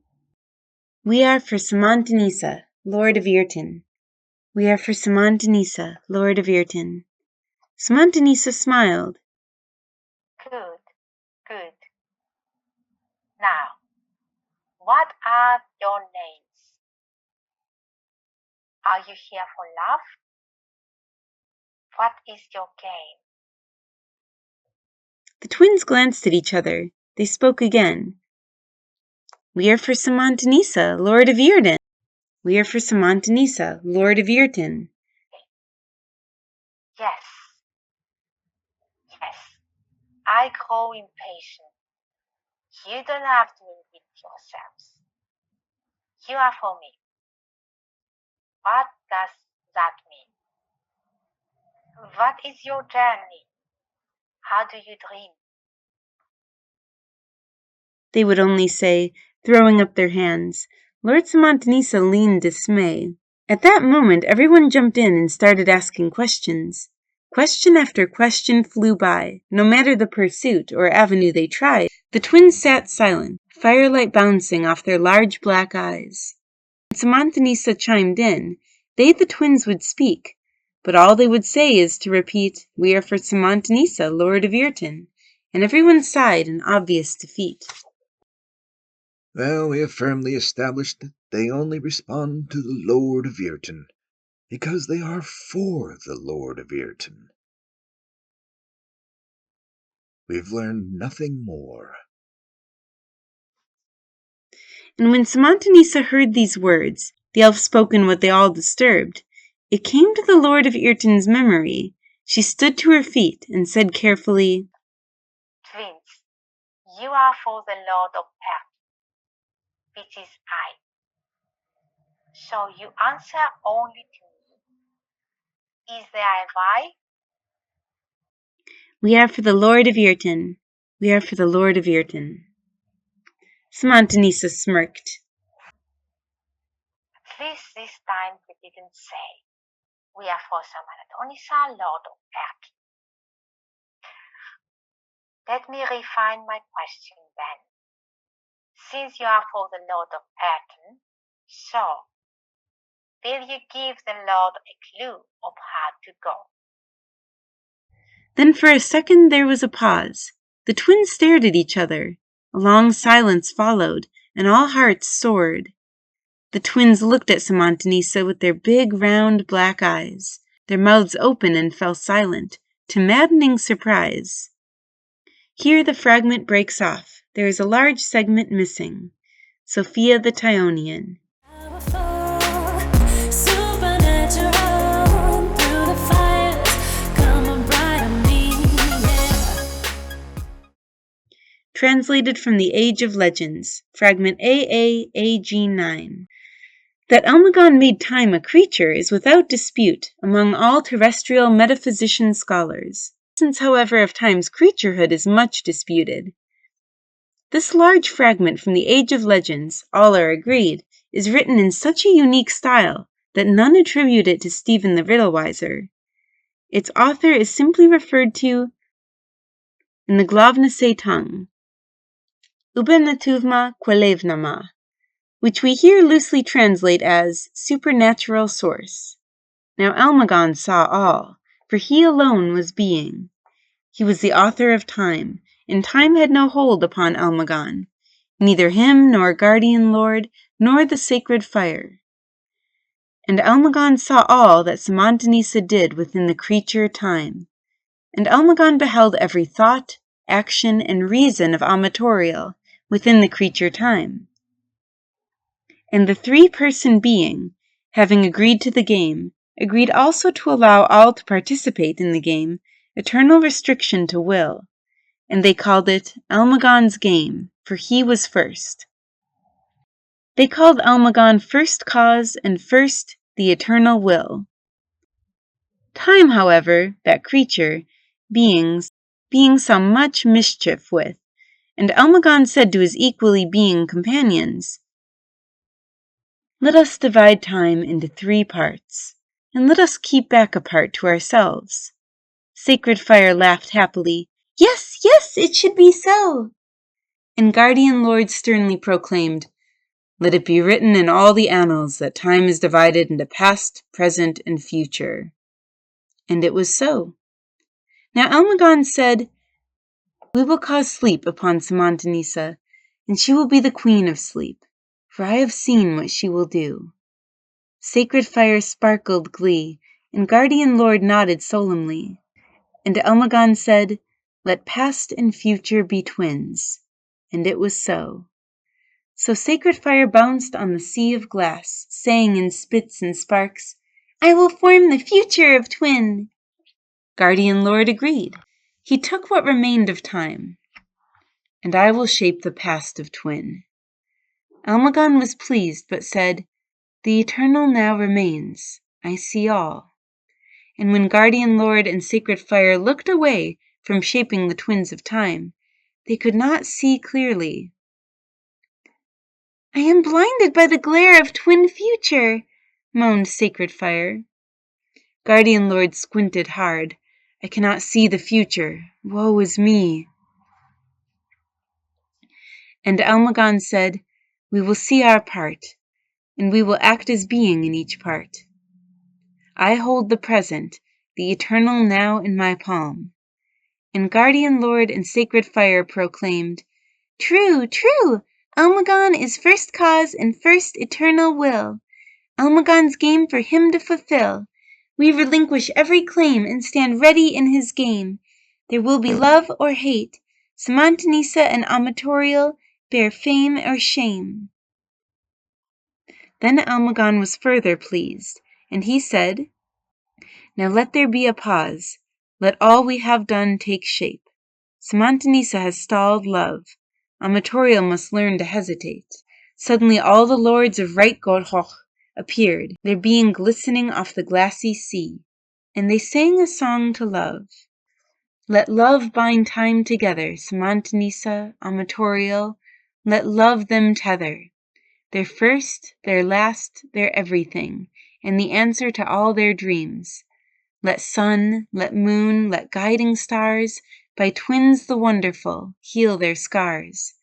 We are for Simontanisa, Lord of Irten. We are for Simontanisa, Lord of Irten. Simontanisa smiled. Good, good. Now, what are your names? Are you here for love? What is your game? The twins glanced at each other. They spoke again. We are for Simontanisa, Lord of Irten. We are for Simontanisa, Lord of Irten. Yes, yes. I grow impatient. You don't have to repeat yourselves. You are for me. What does that mean? What is your journey? How do you dream? They would only say, throwing up their hands. Lord Simontanisa leaned dismay. At that moment, everyone jumped in and started asking questions. Question after question flew by. No matter the pursuit or avenue they tried, the twins sat silent, firelight bouncing off their large black eyes. When Simontanisa chimed in, they the twins would speak, but all they would say is to repeat, We are for Simontanisa, Lord of Irten, and everyone sighed in obvious defeat. Well, we have firmly established that they only respond to the Lord of Irten, because they are for the Lord of Irten. We've learned nothing more. And when Simontanisa heard these words, the elf spoken what they all disturbed, it came to the Lord of Irten's memory. She stood to her feet and said carefully, Twins, you are for the Lord of Earth, which is I. So you answer only to me. Is there a why? We are for the Lord of Irten. We are for the Lord of Irten. Simontanisa smirked. At least this time we didn't say. We are for Samanatonisa, Lord of Earth. Let me refine my question then. Since you are for the Lord of Earth, so will you give the Lord a clue of how to go? Then for a second there was a pause. The twins stared at each other. A long silence followed, and all hearts soared. The twins looked at Simontanisa with their big, round, black eyes. Their mouths open and fell silent, to maddening surprise. Here the fragment breaks off. There is a large segment missing. Sophia the Tyonian. Translated from the Age of Legends, fragment AAAG9. That Elmagon made time a creature is without dispute among all terrestrial metaphysician scholars. The essence, however, of time's creaturehood is much disputed. This large fragment from the Age of Legends, all are agreed, is written in such a unique style that none attribute it to Stephen the Riddlewiser. Its author is simply referred to in the Glavnase tongue, Ubenatuvma Quelevnama, which we here loosely translate as supernatural source. Now Almagon saw all, for he alone was being. He was the author of time, and time had no hold upon Almagon, neither him nor guardian lord, nor the sacred fire. And Almagon saw all that Samantanisa did within the creature time. And Almagon beheld every thought, action, and reason of Amatorial within the creature time. And the three-person being, having agreed to the game, agreed also to allow all to participate in the game eternal restriction to will, and they called it Almagon's game, for he was first. They called Almagon first cause and first the eternal will. Time, however, that creature, being saw much mischief with, and Almagon said to his equally being companions, "Let us divide time into 3 parts, and let us keep back a part to ourselves." Sacred Fire laughed happily, "Yes, yes, it should be so." And Guardian Lord sternly proclaimed, "Let it be written in all the annals that time is divided into past, present, and future." And it was so. Now Almagon said, "We will cause sleep upon Samantanisa, and she will be the queen of sleep, for I have seen what she will do." Sacred Fire sparkled glee, and Guardian Lord nodded solemnly. And Almagon said, "Let past and future be twins." And it was so. So Sacred Fire bounced on the sea of glass, saying in spits and sparks, "I will form the future of twin." Guardian Lord agreed. He took what remained of time. "And I will shape the past of twin." Almagon was pleased, but said, "The eternal now remains. I see all." And when Guardian Lord and Sacred Fire looked away from shaping the twins of time, they could not see clearly. "I am blinded by the glare of twin future," moaned Sacred Fire. Guardian Lord squinted hard. "I cannot see the future. Woe is me." And Almagon said, "We will see our part, and we will act as being in each part. I hold the present, the eternal now in my palm." And Guardian Lord and Sacred Fire proclaimed, "True, true! Almagon is first cause and first eternal will. Almagon's game for him to fulfill. We relinquish every claim and stand ready in his game. There will be love or hate. Samantanisa and Amatorial bear fame or shame." Then Almagon was further pleased, and he said, "Now let there be a pause. Let all we have done take shape. Samantanisa has stalled love. Amatorial must learn to hesitate." Suddenly all the lords of Right Godhoch appeared, their being glistening off the glassy sea, and they sang a song to love. "Let love bind time together, Samantanisa, Amatorial, let love them tether. Their first, their last, their everything, and the answer to all their dreams. Let sun, let moon, let guiding stars, by twins the wonderful, heal their scars.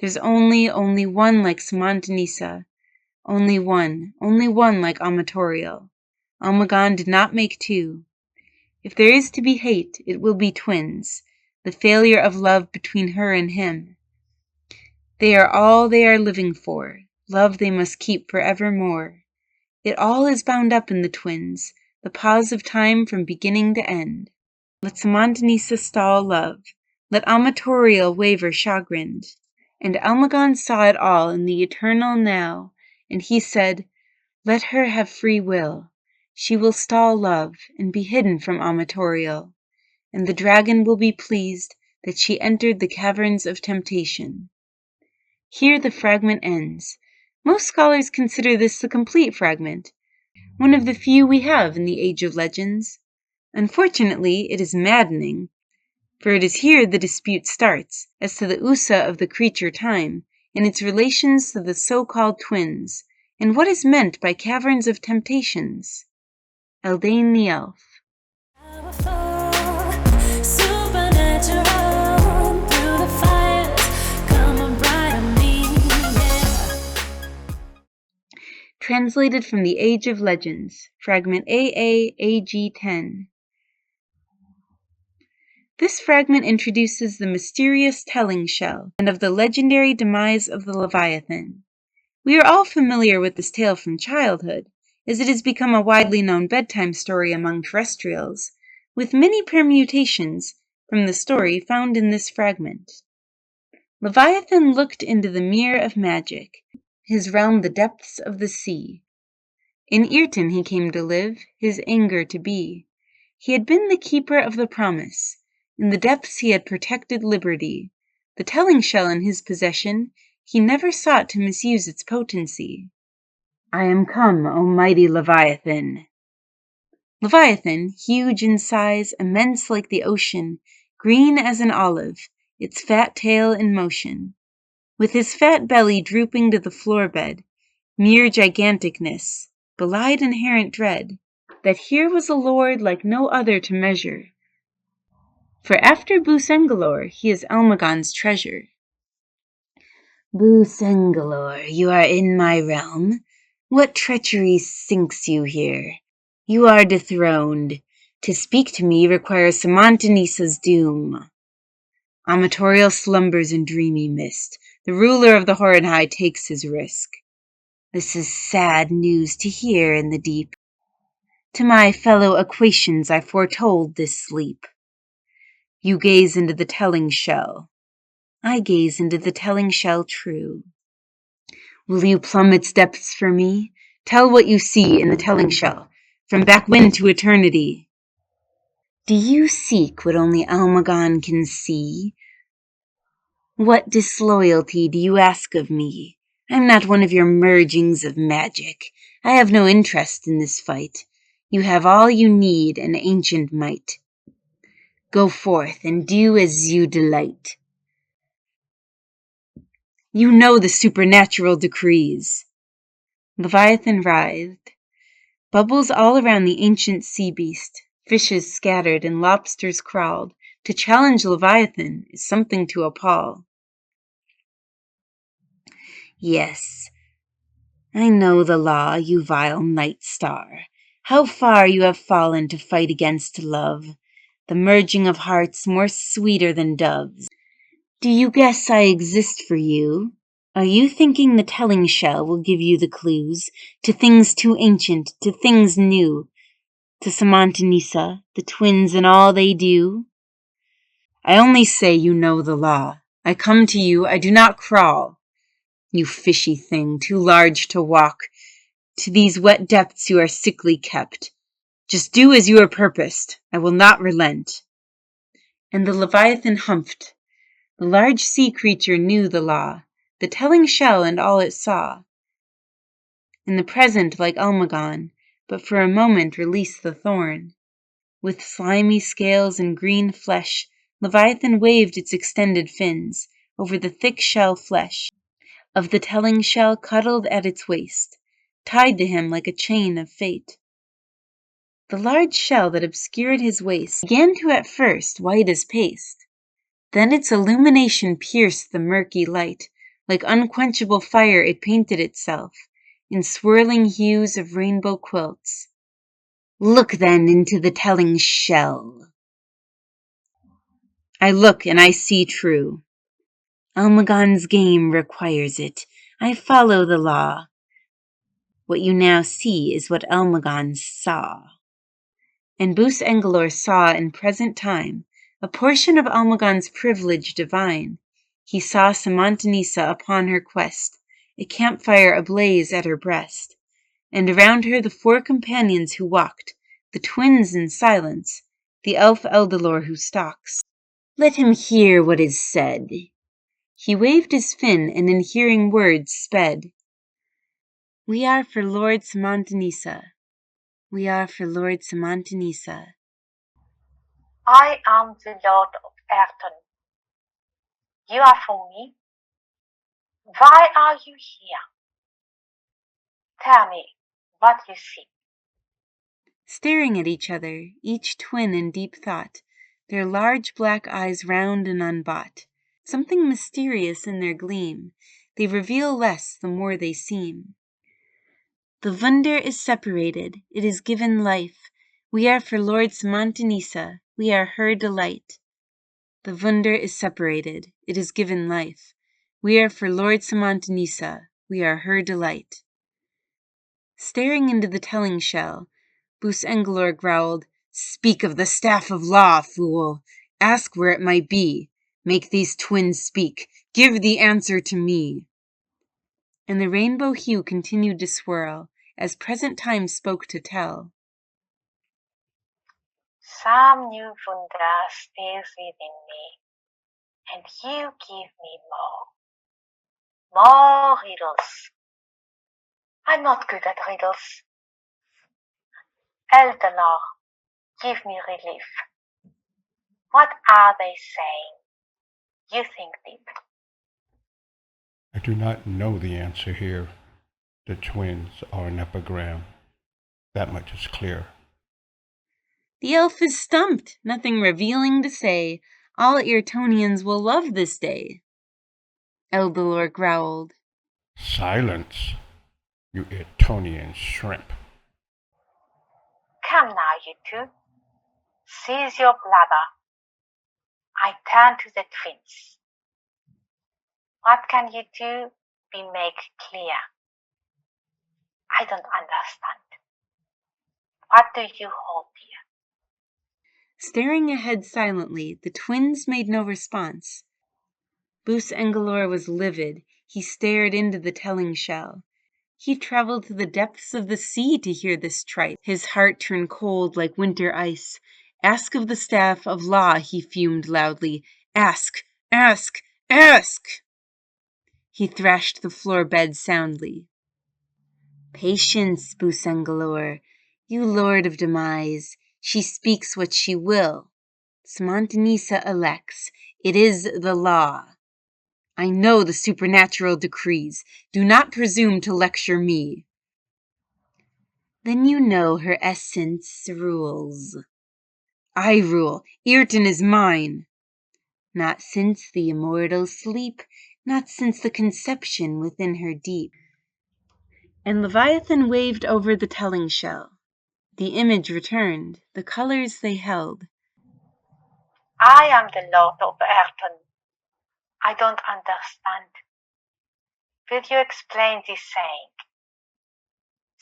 There's only one like Samantanisa, only one like Amatorial. Almagon did not make 2. If there is to be hate, it will be twins, the failure of love between her and him. They are all they are living for, love they must keep for evermore. It all is bound up in the twins, the pause of time from beginning to end. Let Samantanisa stall love, let Amatorial waver chagrined." And Almagon saw it all in the eternal now, and he said, "Let her have free will. She will stall love, and be hidden from Amatorial, and the dragon will be pleased that she entered the caverns of temptation." Here the fragment ends. Most scholars consider this the complete fragment, one of the few we have in the Age of Legends. Unfortunately, it is maddening. For it is here the dispute starts, as to the usa of the creature time, and its relations to the so-called twins, and what is meant by caverns of temptations. Eldane the Elf. Translated from the Age of Legends, fragment AA-AG 10. This fragment introduces the mysterious telling shell and of the legendary demise of the Leviathan. We are all familiar with this tale from childhood, as it has become a widely known bedtime story among terrestrials, with many permutations from the story found in this fragment. Leviathan looked into the mirror of magic, his realm the depths of the sea. In Irton he came to live, his anger to be. He had been the keeper of the promise. In the depths he had protected liberty. The telling shell in his possession, he never sought to misuse its potency. I am come, O mighty Leviathan. Leviathan, huge in size, immense like the ocean, green as an olive, its fat tail in motion. With his fat belly drooping to the floor bed, mere giganticness, belied inherent dread, that here was a lord like no other to measure. For after Busengalor, he is Almagon's treasure. Busengalor, you are in my realm. What treachery sinks you here? You are dethroned. To speak to me requires Samantanisa's doom. Amatorial slumbers in dreamy mist. The ruler of the Hornhigh takes his risk. This is sad news to hear in the deep. To my fellow Aquatians I foretold this sleep. You gaze into the telling shell. I gaze into the telling shell true. Will you plumb its depths for me? Tell what you see in the telling shell, from back wind to eternity. Do you seek what only Almagon can see? What disloyalty do you ask of me? I'm not one of your mergings of magic. I have no interest in this fight. You have all you need, an ancient might. Go forth and do as you delight. You know the supernatural decrees. Leviathan writhed. Bubbles all around the ancient sea beast. Fishes scattered and lobsters crawled. To challenge Leviathan is something to appall. Yes, I know the law, you vile night star. How far you have fallen to fight against love, the merging of hearts more sweeter than doves. Do you guess I exist for you? Are you thinking the telling shell will give you the clues to things too ancient, to things new, to Samantanisa, the twins and all they do? I only say you know the law. I come to you, I do not crawl. You fishy thing, too large to walk. To these wet depths you are sickly kept. Just do as you are purposed. I will not relent. And the Leviathan humphed. The large sea creature knew the law, the telling shell and all it saw. In the present like Almagon, but for a moment released the thorn. With slimy scales and green flesh, Leviathan waved its extended fins over the thick shell flesh of the telling shell cuddled at its waist, tied to him like a chain of fate. The large shell that obscured his waist began to at first white as paste. Then its illumination pierced the murky light. Like unquenchable fire it painted itself in swirling hues of rainbow quilts. Look then into the telling shell. I look and I see true. Almagon's game requires it. I follow the law. What you now see is what Almagon saw. And Busengalor saw in present time a portion of Almagon's privilege divine. He saw Samantanisa upon her quest, a campfire ablaze at her breast, and around her the four companions who walked, the twins in silence, the elf Eldalor who stalks. Let him hear what is said. He waved his fin, and in hearing words sped. We are for Lord Samantanisa. We are for Lord Samantanisa. I am the Lord of Ayrton. You are for me? Why are you here? Tell me what you see. Staring at each other, each twin in deep thought, their large black eyes round and unbought. Something mysterious in their gleam, they reveal less the more they seem. The wonder is separated, it is given life. We are for Lord Samantanisa, we are her delight. The wonder is separated, it is given life. We are for Lord Samantanisa, we are her delight. Staring into the telling shell, Bus Engelor growled, "Speak of the staff of law, fool! Ask where it might be. Make these twins speak. Give the answer to me." And the rainbow hue continued to swirl, as present time spoke to tell. Some new wonder stirs within me, and you give me more. More riddles. I'm not good at riddles. Eldenor, give me relief. What are they saying? You think deep. I do not know the answer here. The twins are an epigram. That much is clear. The elf is stumped, nothing revealing to say. All Tyonians will love this day. Eldelor growled. Silence, you Etonian shrimp. Come now, you two. Seize your bladder. I turn to the twins. What can you two be make clear? I don't understand. What do you hold here? Staring ahead silently, the twins made no response. Bus Engelor was livid. He stared into the telling shell. He traveled to the depths of the sea to hear this trite. His heart turned cold like winter ice. Ask of the staff of law, he fumed loudly. Ask, ask, ask! He thrashed the floor bed soundly. Patience, Bus Engelor, you lord of demise. She speaks what she will. Samantanisa elects. It is the law. I know the supernatural decrees. Do not presume to lecture me. Then you know her essence rules. I rule. Ayrton is mine. Not since the immortal sleep, not since the conception within her deep. And Leviathan waved over the telling shell. The image returned, the colors they held. I am the Lord of Ayrton. I don't understand. Will you explain this saying?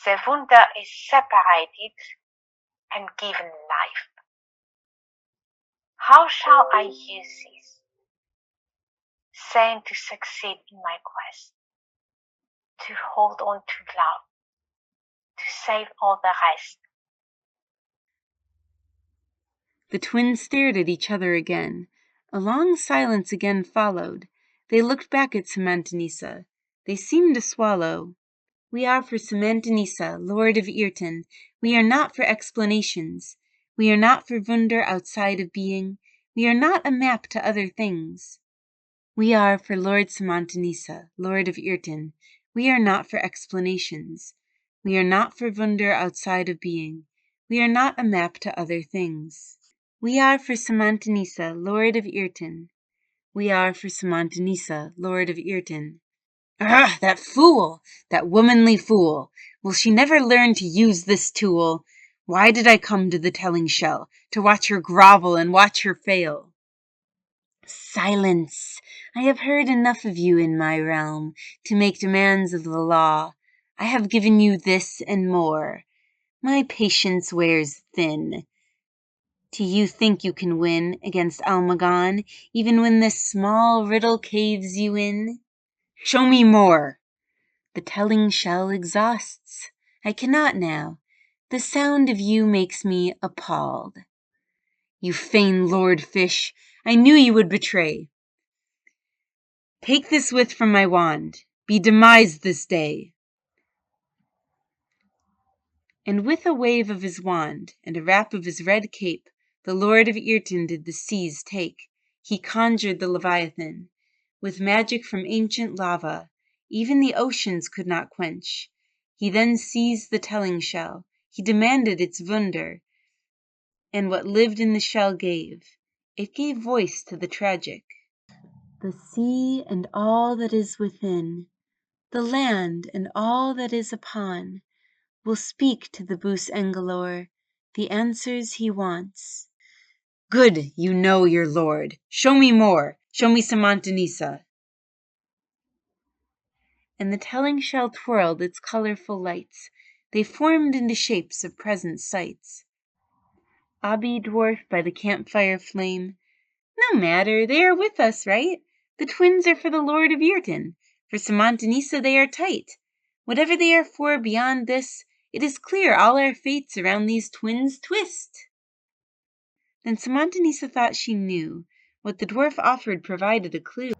The wonder is separated and given life. How shall I use this saying to succeed in my quest? To hold on to love, to save all the rest. The twins stared at each other again. A long silence again followed. They looked back at Samantanisa. They seemed to swallow. We are for Samantanisa, Lord of Ayrton. We are not for explanations. We are not for wonder outside of being. We are not a map to other things. We are for Lord Samantanisa, Lord of Ayrton. We are not for explanations. We are not for wonder outside of being. We are not a map to other things. We are for Samantanisa, Lord of Ayrton. We are for Samantanisa, Lord of Ayrton. Ah, that fool! That womanly fool! Will she never learn to use this tool? Why did I come to the telling shell? To watch her grovel and watch her fail. Silence! I have heard enough of you in my realm to make demands of the law. I have given you this and more. My patience wears thin. Do you think you can win against Almagon, even when this small riddle caves you in? Show me more! The telling shell exhausts. I cannot now. The sound of you makes me appalled. You feign Lord Fish. I knew you would betray. Take this whiff from my wand. Be demised this day. And with a wave of his wand and a rap of his red cape, the Lord of Ayrton did the seas take. He conjured the Leviathan. With magic from ancient lava, even the oceans could not quench. He then seized the telling shell. He demanded its wunder, and what lived in the shell gave. It gave voice to the tragic. The sea and all that is within, the land and all that is upon, will speak to the Bus Engalore the answers he wants. Good, you know your lord. Show me more. Show me Samantanisa. And the telling shell twirled its colorful lights. They formed into shapes of present sights. Abi dwarf by the campfire flame. No matter, they are with us, right? The twins are for the Lord of Irten. For Samantanisa they are tight. Whatever they are for beyond this, it is clear all our fates around these twins twist. Then Samantanisa thought she knew. What the dwarf offered provided a clue.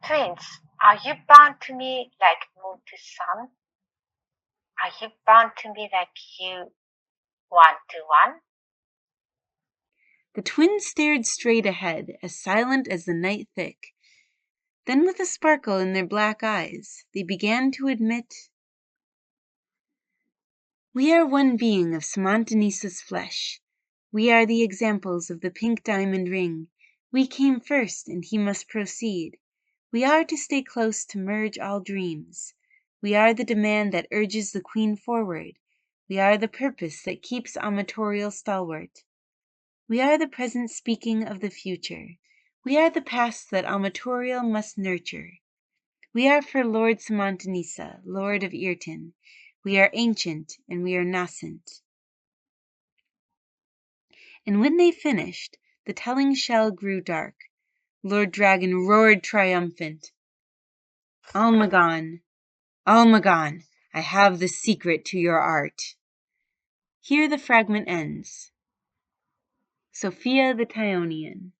Twins, are you bound to me like moon to sun? Are you bound to me like you 1 to 1? The twins stared straight ahead, as silent as the night thick. Then with a sparkle in their black eyes, they began to admit, we are one being of Samantanisa's flesh. We are the examples of the pink diamond ring. We came first, and he must proceed. We are to stay close to merge all dreams. We are the demand that urges the queen forward. We are the purpose that keeps Amatorial stalwart. We are the present speaking of the future. We are the past that Amatorial must nurture. We are for Lord Samantanisa, Lord of Irten. We are ancient and we are nascent. And when they finished, the telling shell grew dark. Lord Dragon roared triumphant. Almagan, Almagan, I have the secret to your art. Here the fragment ends. Sophia the Tyonian.